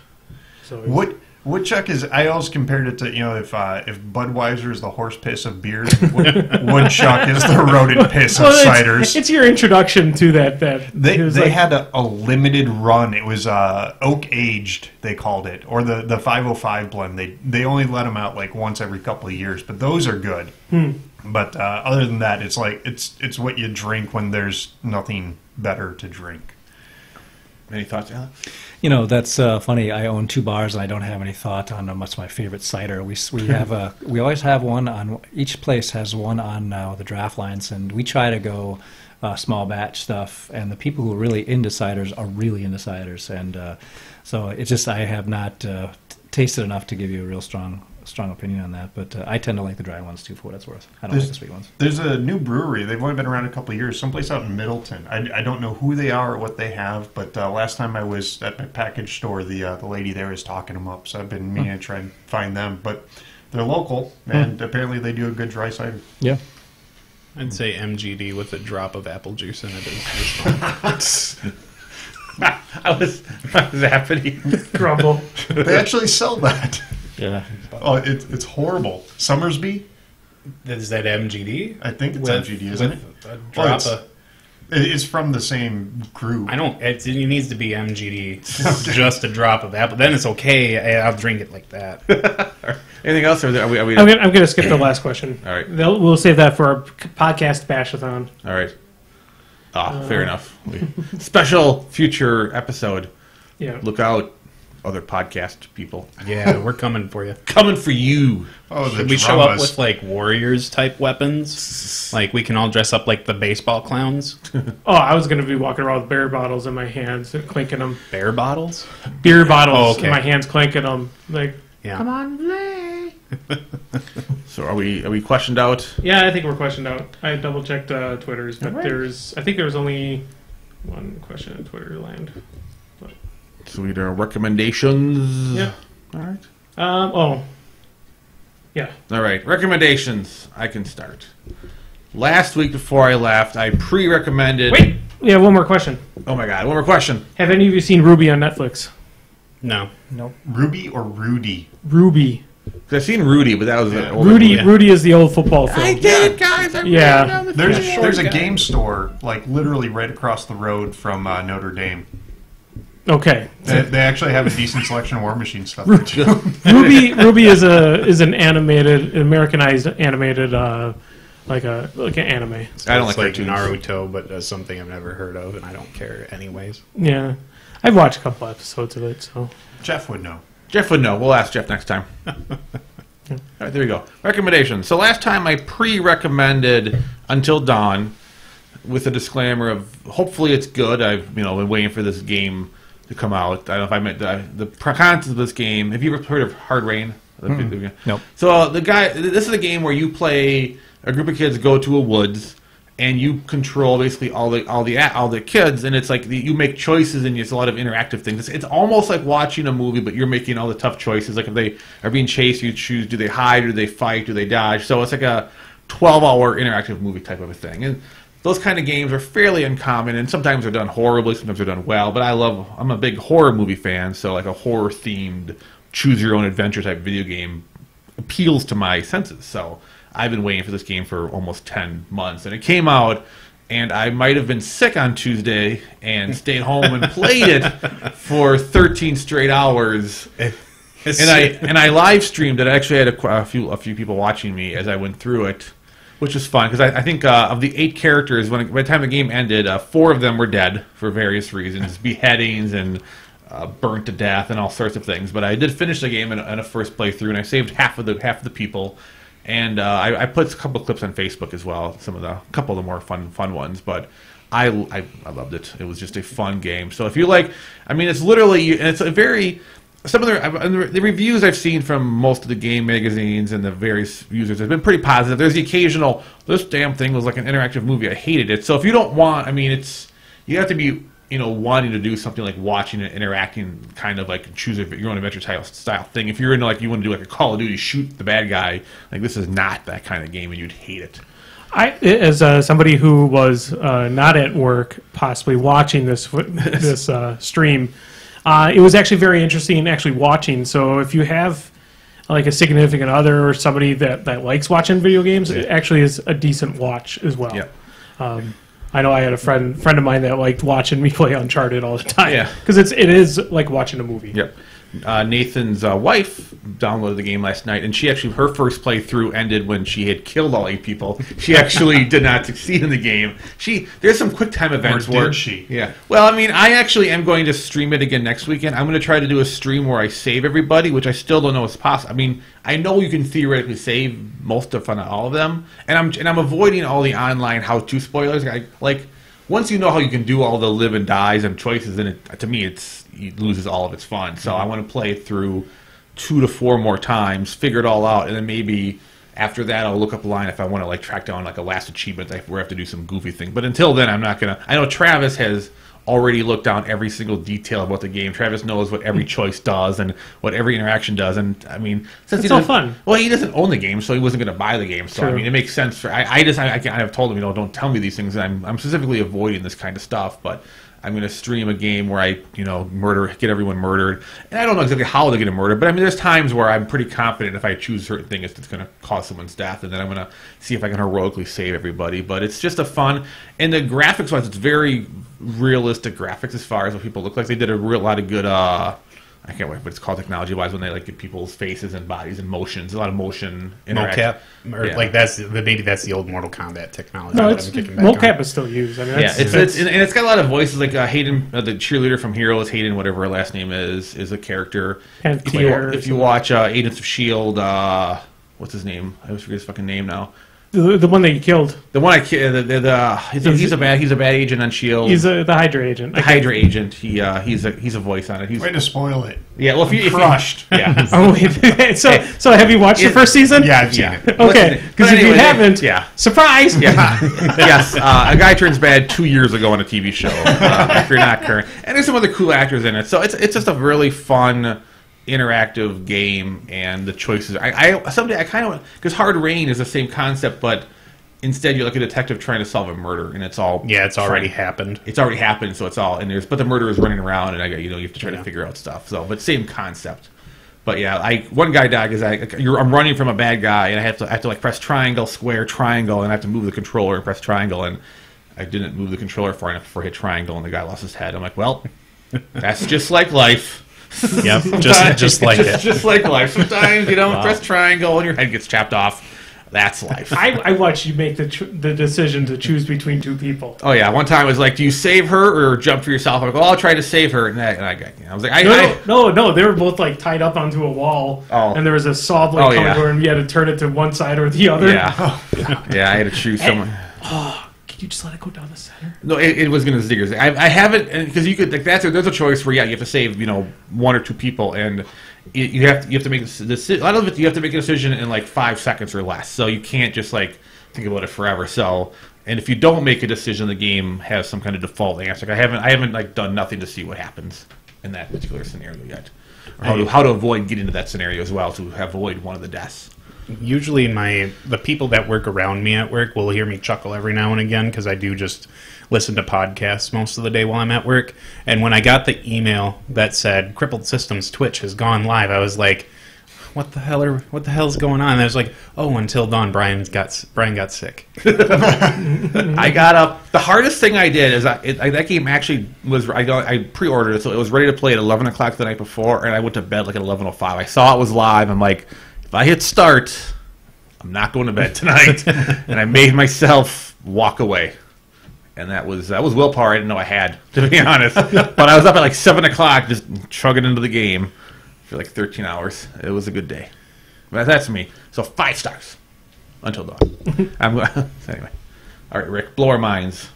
Woodchuck is. I always compared it to, if Budweiser is the horse piss of beers, Woodchuck is the rodent piss of ciders. It's your introduction to that. They had a limited run. It was oak aged, they called it, or the 505 blend. They only let them out like once every couple of years, but those are good. But other than that, it's like it's what you drink when there's nothing better to drink. Any thoughts, Alex? That's funny. I own 2 bars and I don't have any thought on what's my favorite cider. We always have one on, each place has one on the draft lines, and we try to go small batch stuff. And the people who are really into ciders are really into ciders, and so it's just I have not tasted enough to give you a real strong opinion on that, but I tend to like the dry ones too, for what it's worth. I don't like the sweet ones. There's a new brewery. They've only been around a couple of years, someplace out in Middleton. I don't know who they are or what they have, but last time I was at my package store, the lady there was talking them up, so I've been meaning to try and find them. But they're local, and apparently they do a good dry cider. Yeah. I'd say MGD with a drop of apple juice in it is fun. I was Zappity Grumble. They actually sell that. Yeah. Oh, it's horrible. Summersby? Is that MGD? I think it's MGD, isn't it? A drop it's from the same group. I don't. It needs to be MGD. Just a drop of apple. Then it's okay. I'll drink it like that. Anything else? Or are we I'm going to skip the last question. All right. We'll save that for our podcast bashathon. All right. Fair enough. Special future episode. Yeah. Look out, other podcast people. Yeah, we're coming for you. Coming for you. Oh, Should we show up with like warriors type weapons? Like we can all dress up like the baseball clowns. Oh, I was going to be walking around with beer bottles in my hands and clinking them. Bear bottles? Beer bottles okay. in my hands, clinking them. Like, Yeah. come on, play. So are we questioned out? Yeah, I think we're questioned out. I double checked Twitter's, but Right. I think there's only one question in Twitter land. So we do recommendations. Yeah. All right. Yeah. All right. Recommendations. I can start. Last week before I left, I pre-recommended. Wait. We have one more question. Oh my God! One more question. Have any of you seen Ruby on Netflix? No. Nope. Ruby or Rudy? Ruby. 'Cause I've seen Rudy, but that was an older Rudy. movie. Rudy is the old football film. I did, guys. I Yeah. There's a game store like literally right across the road from Notre Dame. Okay. They actually have a decent selection of War Machine stuff. Ruby is an Americanized animated like an anime. I don't It's like like cartoons. Naruto, but something I've never heard of, and I don't care anyways. Yeah, I've watched a couple episodes of it. So Jeff would know. Jeff would know. We'll ask Jeff next time. All right, there we go. Recommendations. So last time I pre-recommended Until Dawn with a disclaimer of hopefully it's good. I've been waiting for this game to come out. I don't know if I meant the concept of this game. Have you ever heard of Hard Rain? Nope. So this is a game where you play a group of kids go to a woods and you control basically all the kids, and it's like you make choices and it's a lot of interactive things. It's almost like watching a movie, but you're making all the tough choices. Like if they are being chased, you choose: do they hide, do they fight, do they dodge? So it's like a 12-hour interactive movie type of a thing. And those kind of games are fairly uncommon, and sometimes they're done horribly, sometimes they're done well. But I'm a big horror movie fan, so like a horror-themed, choose-your-own-adventure type video game appeals to my senses. So I've been waiting for this game for almost 10 months, and it came out, and I might have been sick on Tuesday and stayed home and played it for 13 straight hours. And I live streamed it. I actually had a few people watching me as I went through it, which was fun because I think of the 8 characters, by the time the game ended, 4 of them were dead for various reasons, beheadings and burnt to death and all sorts of things. But I did finish the game in a first playthrough, and I saved half of the people. And I put a couple of clips on Facebook as well, a couple of the more fun ones, but. I loved it. It was just a fun game. So if you like, I mean, it's literally, and it's a very, some of the reviews I've seen from most of the game magazines and the various users have been pretty positive. There's the occasional, this damn thing was like an interactive movie. I hated it. So if you don't want, I mean, you have to be, wanting to do something like watching and interacting, kind of like choose your own adventure style thing. If you're into like, you want to do like a Call of Duty, shoot the bad guy, like this is not that kind of game and you'd hate it. As somebody who was not at work, possibly watching this stream, it was actually very interesting actually watching. So if you have like a significant other or somebody that likes watching video games, it actually is a decent watch as well. Yeah. I know I had a friend of mine that liked watching me play Uncharted all the time. Yeah. Because it is like watching a movie. Yep. Nathan's wife downloaded the game last night, and her first playthrough ended when she had killed all 8 people. She actually did not succeed in the game. There's some quick time events Or did she? Yeah. Well, I mean, I actually am going to stream it again next weekend. I'm going to try to do a stream where I save everybody, which I still don't know is possible. I mean, I know you can theoretically save most of all of them, and I'm avoiding all the online how-to spoilers. Once you know how you can do all the live and dies and choices, then to me it loses all of its fun. So I want to play it through 2 to 4 more times, figure it all out, and then maybe after that I'll look up a line if I want to track down like a last achievement where I have to do some goofy thing. But until then, I'm not gonna. I know Travis has already looked down every single detail about the game. Travis knows what every choice does and what every interaction does. And I mean, since it's all fun. Well, he doesn't own the game, so he wasn't going to buy the game. So True. I mean, it makes sense for. I've told him, don't tell me these things. I'm specifically avoiding this kind of stuff, but. I'm going to stream a game where I, get everyone murdered. And I don't know exactly how they're going to murder, but I mean, there's times where I'm pretty confident if I choose a certain thing, it's going to cause someone's death, and then I'm going to see if I can heroically save everybody. But it's just a fun, and the graphics-wise, it's very realistic graphics as far as what people look like. They did a lot of good, I can't wait, but it's called technology-wise when they get people's faces and bodies and motions. A lot of motion mocap, maybe that's the old Mortal Kombat technology. No, mocap is still used. I mean, it's got a lot of voices. Like Hayden, the cheerleader from Heroes, Hayden, whatever her last name is a character. And if you watch Agents of Shield, what's his name? I always forget his fucking name now. The one that you killed. The one I killed. He's a bad agent on Shield. He's the Hydra agent. The Hydra agent. He's a voice on it. Way to spoil it. Yeah. Well, if crushed. Yeah. Oh wait. So have you watched the first season? Yeah, I've seen it. Okay. Because if you haven't, surprise. Yeah. Yes. A guy turns bad 2 years ago on a TV show. If you're not current, and there's some other cool actors in it. So it's just a really fun. Interactive game, and the choices. Someday I kind of, because Hard Rain is the same concept, but instead you're like a detective trying to solve a murder, and it's all it's already happened. It's already happened, so it's all but the murderer is running around, and you have to try to figure out stuff. So, but same concept. But yeah, one guy died because I'm running from a bad guy, and I have to like press triangle, square, triangle, and I have to move the controller and press triangle, and I didn't move the controller far enough before I hit triangle, and the guy lost his head. I'm like, well, that's just like life. Yep, just like it. Just like life. Sometimes press triangle and your head gets chopped off. That's life. I watched you make the decision to choose between 2 people. Oh yeah, one time it was like, do you save her or jump for yourself? I'm like, well, I'll try to save her, and I was like, no, they were both like tied up onto a wall, and there was a saw blade coming over, and you had to turn it to one side or the other. Yeah, yeah, I had to choose someone. Can you just let it go down the center? No, it was going to zigzag. I haven't, because you could there's a choice where you have to save 1 or 2 people, and you have to make a lot of it. You have to make a decision in like 5 seconds or less. So you can't just think about it forever. So, and if you don't make a decision, the game has some kind of default answer. I haven't done nothing to see what happens in that particular scenario yet, or how to avoid getting into that scenario as well to avoid one of the deaths. Usually the people that work around me at work will hear me chuckle every now and again because I do just listen to podcasts most of the day while I'm at work. And when I got the email that said Crippled Systems Twitch has gone live, I was like, what the hell's going on? And I was like, oh, until dawn, Brian got sick. I got up. The hardest thing I did is that game actually was. I pre-ordered it, so it was ready to play at 11 o'clock the night before, and I went to bed like at 11:05. I saw it was live. I'm like, if I hit start, I'm not going to bed tonight. And I made myself walk away. And that was willpower I didn't know I had, to be honest. But I was up at like 7 o'clock just chugging into the game for like 13 hours. It was a good day. But that's me. So 5 stars until dawn. Anyway. All right, Rick, blow our minds.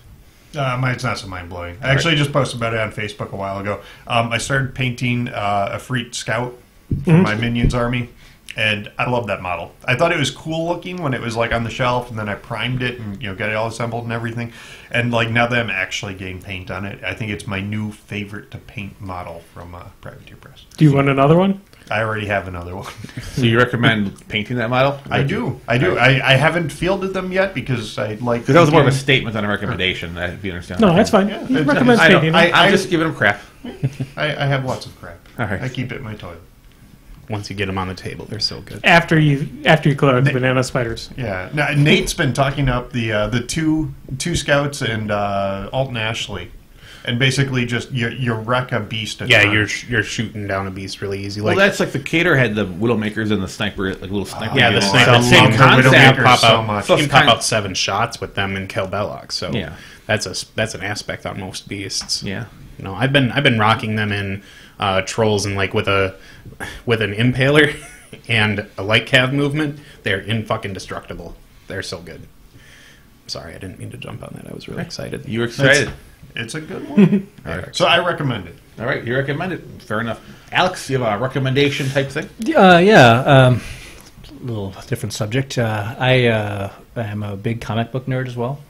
Mine's not so mind-blowing. I actually just posted about it on Facebook a while ago. I started painting a Freet Scout for my Minions army. And I love that model. I thought it was cool looking when it was like on the shelf, and then I primed it and got it all assembled and everything. And like now that I'm actually getting paint on it, I think it's my new favorite to paint model from Privateer Press. Do you want another one? I already have another one. So you recommend painting that model? I do. I haven't fielded them yet because I like. Because that was more of a statement than a recommendation. If you understand. No, that's fine. Yeah, He recommends painting. I'm just giving him crap. I have lots of crap. All right. I keep it in my toilet. Once you get them on the table, they're so good. After you clear out the banana spiders. Yeah. Now, Nate's been talking up the two scouts and Alton Ashley, and basically just you wreck a beast. You're shooting down a beast really easy. Well, that's like the Cater had the Widowmakers and the sniper, like little sniper. Yeah, the sniper. I Same love the concept. Widowmakers You can pop out 7 shots with them in Kel Belloc. So Yeah. that's an aspect on most beasts. Yeah. I've been rocking them in trolls and like with an impaler and a light cav movement. They're indestructible. They're so good. Sorry, I didn't mean to jump on that. I was really excited. You were excited. It's a good one. All right. So I recommend it. All right, you recommend it. Fair enough. Alex, you have a recommendation type thing? A little different subject. I am a big comic book nerd as well.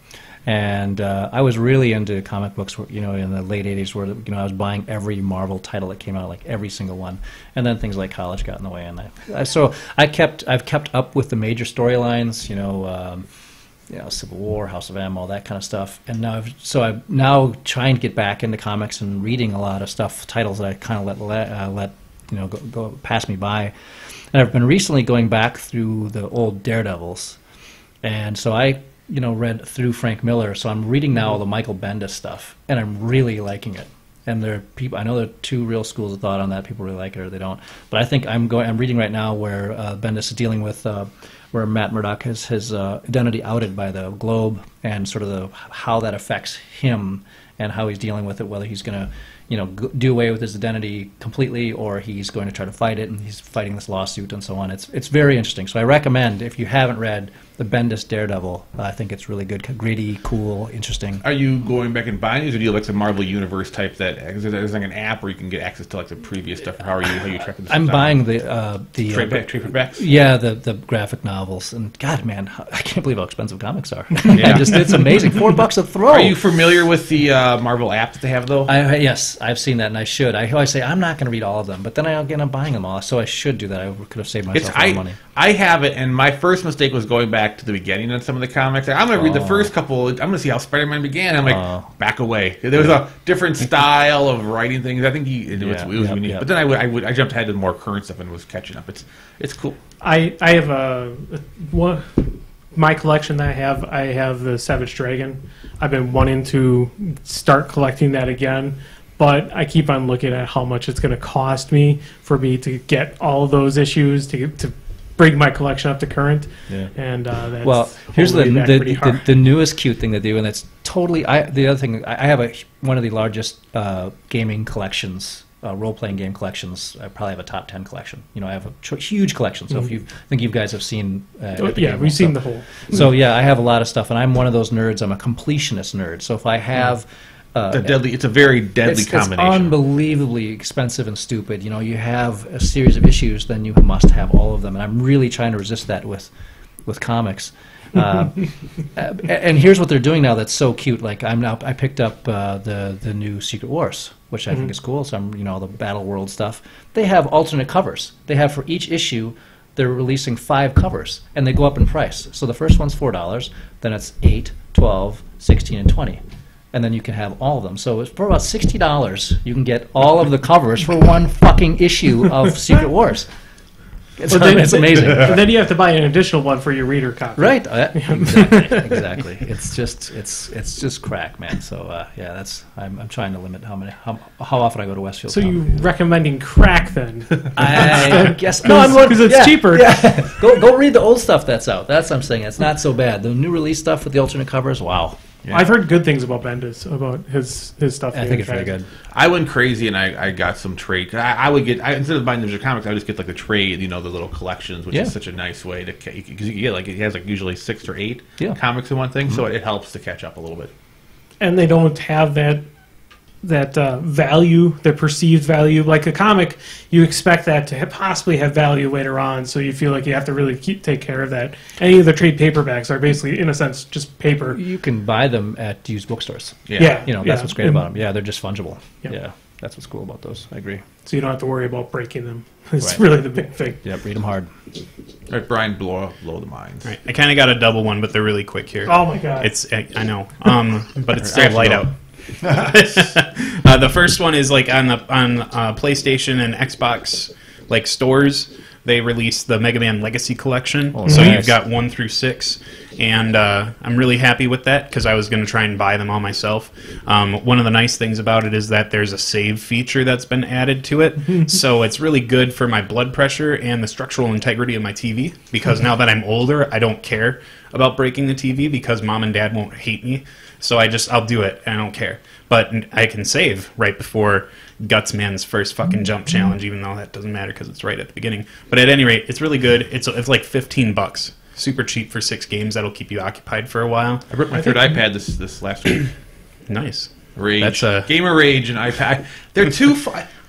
And I was really into comic books, in the late 80s where, I was buying every Marvel title that came out, like every single one. And then things like college got in the way. And so I've kept up with the major storylines, Civil War, House of M, all that kind of stuff. And I'm now trying to get back into comics and reading a lot of titles that I kind of let go pass me by. And I've been recently going back through the old Daredevils. And so I read through Frank Miller, so I'm reading now all the Michael Bendis stuff, and I'm really liking it. And there are people, I know there are 2 real schools of thought on that. People really like it or they don't. But I think I'm reading right now where Bendis is dealing with where Matt Murdock has his identity outed by the Globe, and sort of how that affects him and how he's dealing with it, whether he's going to do away with his identity completely, or he's going to try to fight it, and he's fighting this lawsuit and so on. It's very interesting. So I recommend, if you haven't read the Bendis Daredevil, I think it's really good, gritty, cool, interesting. Are you going back and buying these, or do you like the Marvel Universe type there's like an app where you can get access to like the previous stuff, or how you tracking this? I'm buying the trade paperbacks? Yeah, the graphic novels. And God, man, I can't believe how expensive comics are. Yeah. It's amazing. $4 a throw. Are you familiar with the Marvel app that they have, though? Yes, I've seen that, and I should. I always say I'm not going to read all of them, but then I'm buying them all, so I should do that. I could have saved myself more money. I have it, and my first mistake was going back to the beginning on some of the comics. I'm going to read the first couple. I'm going to see how Spider-Man began. I'm like, back away. There was a different style of writing things. I think it was unique. But then I jumped ahead to more current stuff and was catching up. It's cool. I have my collection that I have the Savage Dragon. I've been wanting to start collecting that again, but I keep on looking at how much it's going to cost me for me to get all of those issues to bring my collection up to current. Yeah. And that's here's the newest cute thing they do, and it's totally the other thing. I have one of the largest gaming collections. Role-playing game collections. I probably have a top 10 collection. I have a huge collection. So if you think you guys have seen, we've seen the whole. So I have a lot of stuff, and I'm one of those nerds. I'm a completionist nerd. So if I have, it's a very deadly combination. It's unbelievably expensive and stupid. You have a series of issues, then you must have all of them. And I'm really trying to resist that with comics. And here's what they're doing now that's so cute. Like I picked up the new Secret Wars, which I think is cool. So I'm all the Battle World stuff. They have alternate covers. They have for each issue, they're releasing 5 covers, and they go up in price. So the first one's $4, then it's $8, $12, $16, and $20. And then you can have all of them. So for about $60, you can get all of the covers for one fucking issue of Secret Wars. It's amazing. And then you have to buy an additional one for your reader copy. Right. Exactly. It's just crack, man. So yeah, I'm trying to limit how often I go to Westfield. So you recommending crack then? I guess because it's cheaper. Yeah. Go read the old stuff that's out. That's what I'm saying. It's not so bad. The new release stuff with the alternate covers. Wow. Yeah. I've heard good things about Bendis, about his stuff. I think it's very good. I went crazy and I got some trade. I would get instead of buying the comics, I would just get like the trade, the little collections, which is such a nice way to because you get like it has like usually 6 or 8 comics in one thing, so it helps to catch up a little bit. And they don't have that value, their perceived value. Like a comic, you expect that to possibly have value later on, so you feel like you have to really take care of that. Any of the trade paperbacks are basically, in a sense, just paper. You can buy them at used bookstores. Yeah. That's what's great about them. Yeah, they're just fungible. Yeah. Yeah, that's what's cool about those. I agree. So you don't have to worry about breaking them. It's Right. really the big thing. Yeah, read them hard. All right, Brian, blow the minds. Right. I kind of got a double one, but they're really quick here. Oh my god! I know, but it's still light out. The first one is like on PlayStation and Xbox like stores. They released the Mega Man Legacy Collection, so nice. you've got 1 through 6, and I'm really happy with that because I was going to try and buy them all myself. One of the nice things about it is that there's a save feature that's been added to it, so it's really good for my blood pressure and the structural integrity of my TV. Because now that I'm older, I don't care about breaking the TV because Mom and Dad won't hate me. So I'll do it, and I don't care. But I can save right before Gutsman's first fucking jump challenge, even though that doesn't matter because it's right at the beginning. But at any rate, it's really good. It's like $15. Super cheap for 6 games. That'll keep you occupied for a while. I broke my third iPad this last week. Nice. Rage. That's a Gamer Rage and iPad. They're too.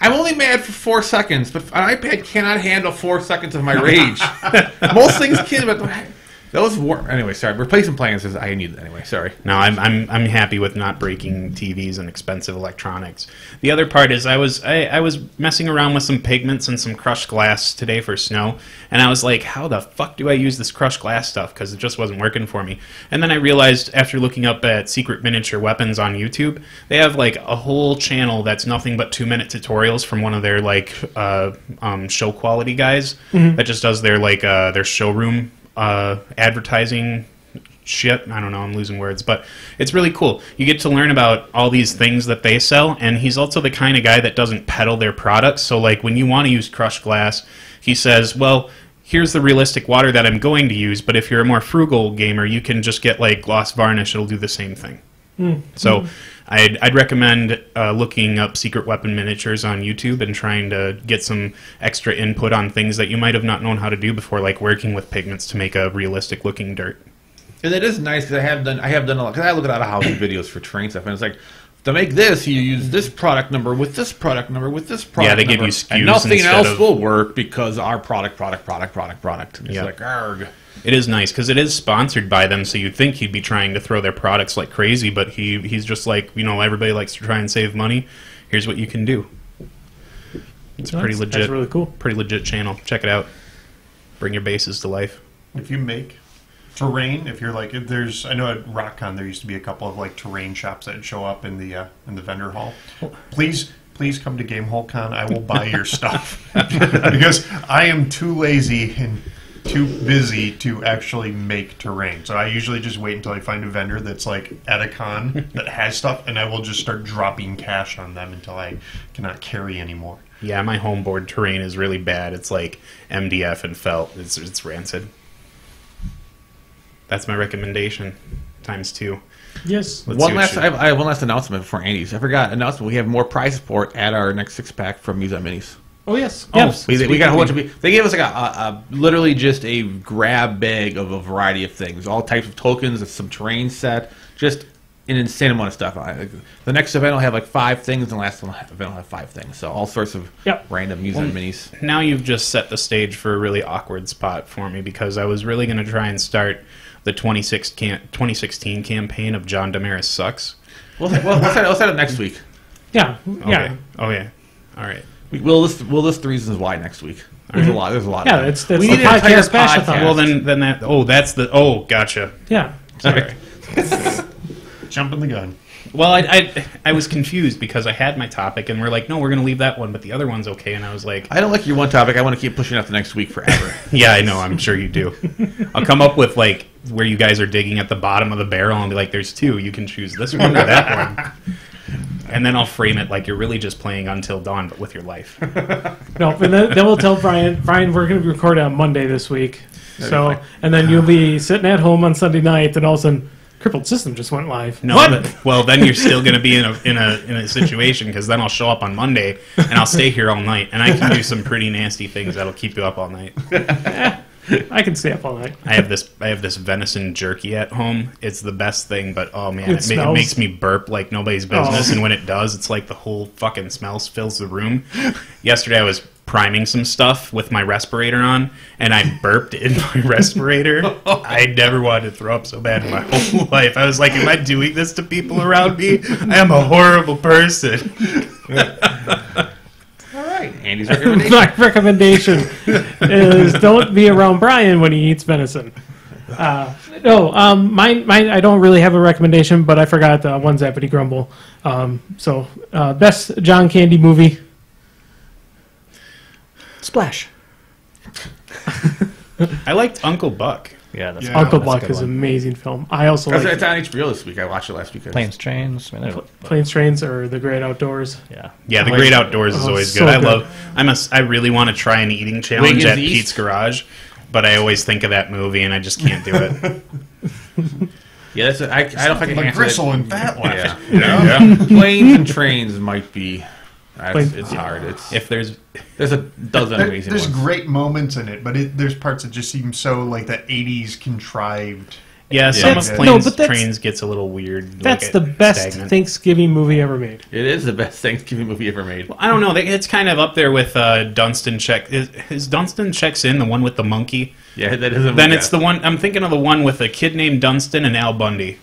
I'm only mad for 4 seconds, but an iPad cannot handle 4 seconds of my rage. Most things can, but those were anyway. Sorry, replacement plans is I need it anyway. Sorry. No, I'm happy with not breaking TVs and expensive electronics. The other part is I was messing around with some pigments and some crushed glass today for snow, and I was like, how the fuck do I use this crushed glass stuff? Because it just wasn't working for me. And then I realized after looking up at Secret Miniature Weapons on YouTube, they have like a whole channel that's nothing but 2-minute tutorials from one of their like show quality guys that just does their like their showroom advertising shit. I don't know, I'm losing words, but it's really cool. You get to learn about all these things that they sell, and he's also the kind of guy that doesn't peddle their products. So like when you want to use crushed glass, he says, well, here's the realistic water that I'm going to use, but if you're a more frugal gamer, you can just get like gloss varnish, it'll do the same thing. So I'd recommend looking up Secret Weapon Miniatures on YouTube and trying to get some extra input on things that you might have not known how to do before, like working with pigments to make a realistic looking dirt. And it is nice because I have done a lot. Because I look at a lot of how-to videos for terrain stuff, and it's like to make this, you use this product number with this product number with this product. Yeah, they number, give you SKUs and nothing instead else of- will work because our product. And it's Yep. like arg. It is nice because it is sponsored by them, so you'd think he'd be trying to throw their products like crazy, but he's just like, everybody likes to try and save money. Here's what you can do. It's pretty legit. That's really cool. Pretty legit channel. Check it out. Bring your bases to life. If you make terrain, if you're like, I know at RockCon there used to be a couple of like terrain shops that show up in the vendor hall. Please come to GameholeCon. I will buy your stuff because I am too lazy and too busy to actually make terrain. So I usually just wait until I find a vendor that's like at a con that has stuff, and I will just start dropping cash on them until I cannot carry anymore. Yeah, my homeboard terrain is really bad. It's like MDF and felt. It's rancid. That's my recommendation. ×2. Yes. Let's see what I have one last announcement before Andy's. I forgot announcement. We have more prize support at our next 6-pack from Musa Minis. Oh yes. Yes. We got a whole bunch of. They gave us like a literally just a grab bag of a variety of things, all types of tokens, some terrain set, just an insane amount of stuff. The next event will have like 5 things, and the last event will have 5 things. So all sorts of random Musa Minis. Now you've just set the stage for a really awkward spot for me because I was really going to try and start the 2016 campaign of John Damaris Sucks. We'll set it next week. Yeah. Okay. Okay. All right. We'll list the reasons why next week. There's a lot. There's a lot. Yeah, of that's we the need an entire podcast passion. podcast. Well, then that. Oh, that's the. Oh, gotcha. Yeah. Sorry. Jumping the gun. Well, I was confused because I had my topic, and we're like, no, we're going to leave that one, but the other one's okay. And I was like, I don't like your one topic. I want to keep pushing out the next week forever. yeah, I know. I'm sure you do. I'll come up with, like, where you guys are digging at the bottom of the barrel and be like, there's two. You can choose this one or that one. And then I'll frame it like you're really just playing Until Dawn, but with your life. No, and then we'll tell Brian, we're going to record on Monday this week. So, and then you'll be sitting at home on Sunday night, and all of a sudden, Crippled System just went live. No, but, well, then you're still going to be in a situation, because then I'll show up on Monday and I'll stay here all night, and I can do some pretty nasty things that'll keep you up all night. I can stay up all night. I have this venison jerky at home. It's the best thing, but oh man, it smells. makes me burp like nobody's business. And when it does, it's like the whole fucking smell fills the room. Yesterday I was priming some stuff with my respirator on, and I burped in my respirator. I never wanted to throw up so bad in my whole life. I was like, am I doing this to people around me? I am a horrible person. Andy's recommendation. My recommendation is don't be around Brian when he eats venison. Mine. I don't really have a recommendation, but I forgot one Zappity Grumble. Best John Candy movie. Splash. I liked Uncle Buck. Yeah, that's Uncle that's a Buck good is one. an amazing film. I also like It's on HBO this week. I watched it last week. Planes, Trains. I mean, Planes, Trains, or The Great Outdoors. yeah. Yeah, The Great Outdoors is always so good. good. I really want to try an eating challenge Wings at East? Pete's Garage, but I always think of that movie and I just can't do it. Yeah, that's I don't know if I can Like answer gristle that. and fat left. Yeah. Planes and Trains might be. It's hard. If there's There's a dozen amazing There's ones. great moments in it, but there's parts that just seem so like that 80s contrived. some That's- of no, Planes but that's- Trains gets a little weird. That's like, the best stagnant. Thanksgiving movie ever made. It is the best Thanksgiving movie ever made. I don't know. It's kind of up there with Dunstan Check. Is Dunstan Checks In the one with the monkey? Yeah, that is. Then it's the one. I'm thinking of the one with a kid named Dunstan and Al Bundy.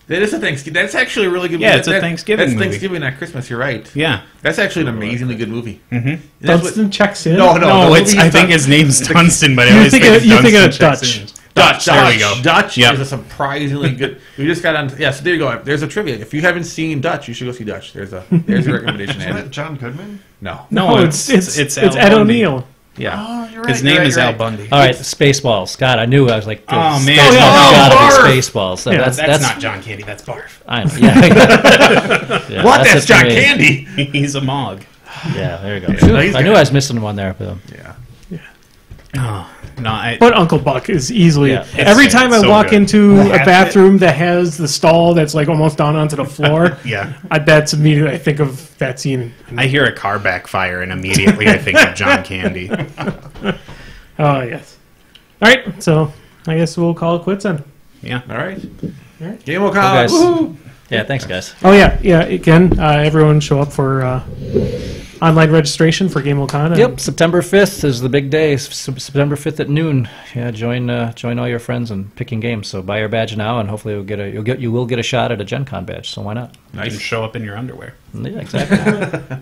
That is a Thanksgiving. That's actually a really good Yeah, movie. it's a Thanksgiving That's movie. Thanksgiving, not Christmas. You're right. Yeah. That's actually an amazingly good movie. Mm-hmm. Dunstan checks in. No, No, the it's. movie I is think Dun- his name's Dunstan, but I You always think think of- it's you think of Dunstan Checks Dutch. In. Dutch. There we go. Dutch Yep. is a surprisingly good. We just got on. Yeah, so there you go. There's a trivia. If you haven't seen Dutch, you should go see Dutch. There's your recommendation. Isn't that Andy. John Goodman? No. No, it's Al Ed Bundy. O'Neill. Yeah. Oh, you're right. His name you're right, is you're Al right. Bundy. All right, Spaceballs. God, I knew. I was like, Oh, man. Spaceballs Oh, gotta barf. be Spaceballs. So Yeah, That's not John Candy. That's Barf. I know. Yeah. Yeah, What? That's it for John me. Candy. He's a Mog. Yeah, there you go. Yeah, no, he's I knew good. I was missing one there. But, Yeah. Oh, no, But Uncle Buck is easily Yeah, every time I so walk good. into a Hatchet. bathroom that has the stall that's like almost down onto the floor. Yeah. That's immediately I think of that scene. I hear a car backfire and immediately I think of John Candy. Oh yes. All right, so I guess we'll call it quits then. Yeah. All right. right. Game of guys. Woohoo! yeah, thanks, guys. Oh yeah. Again, everyone show up for online registration for Game Con. Yep, September 5th is the big day. September 5th at noon. Yeah, join all your friends in picking games. So buy your badge now, and hopefully you will get a shot at a Gen Con badge. So why not? You can show up in your underwear. Yeah, exactly.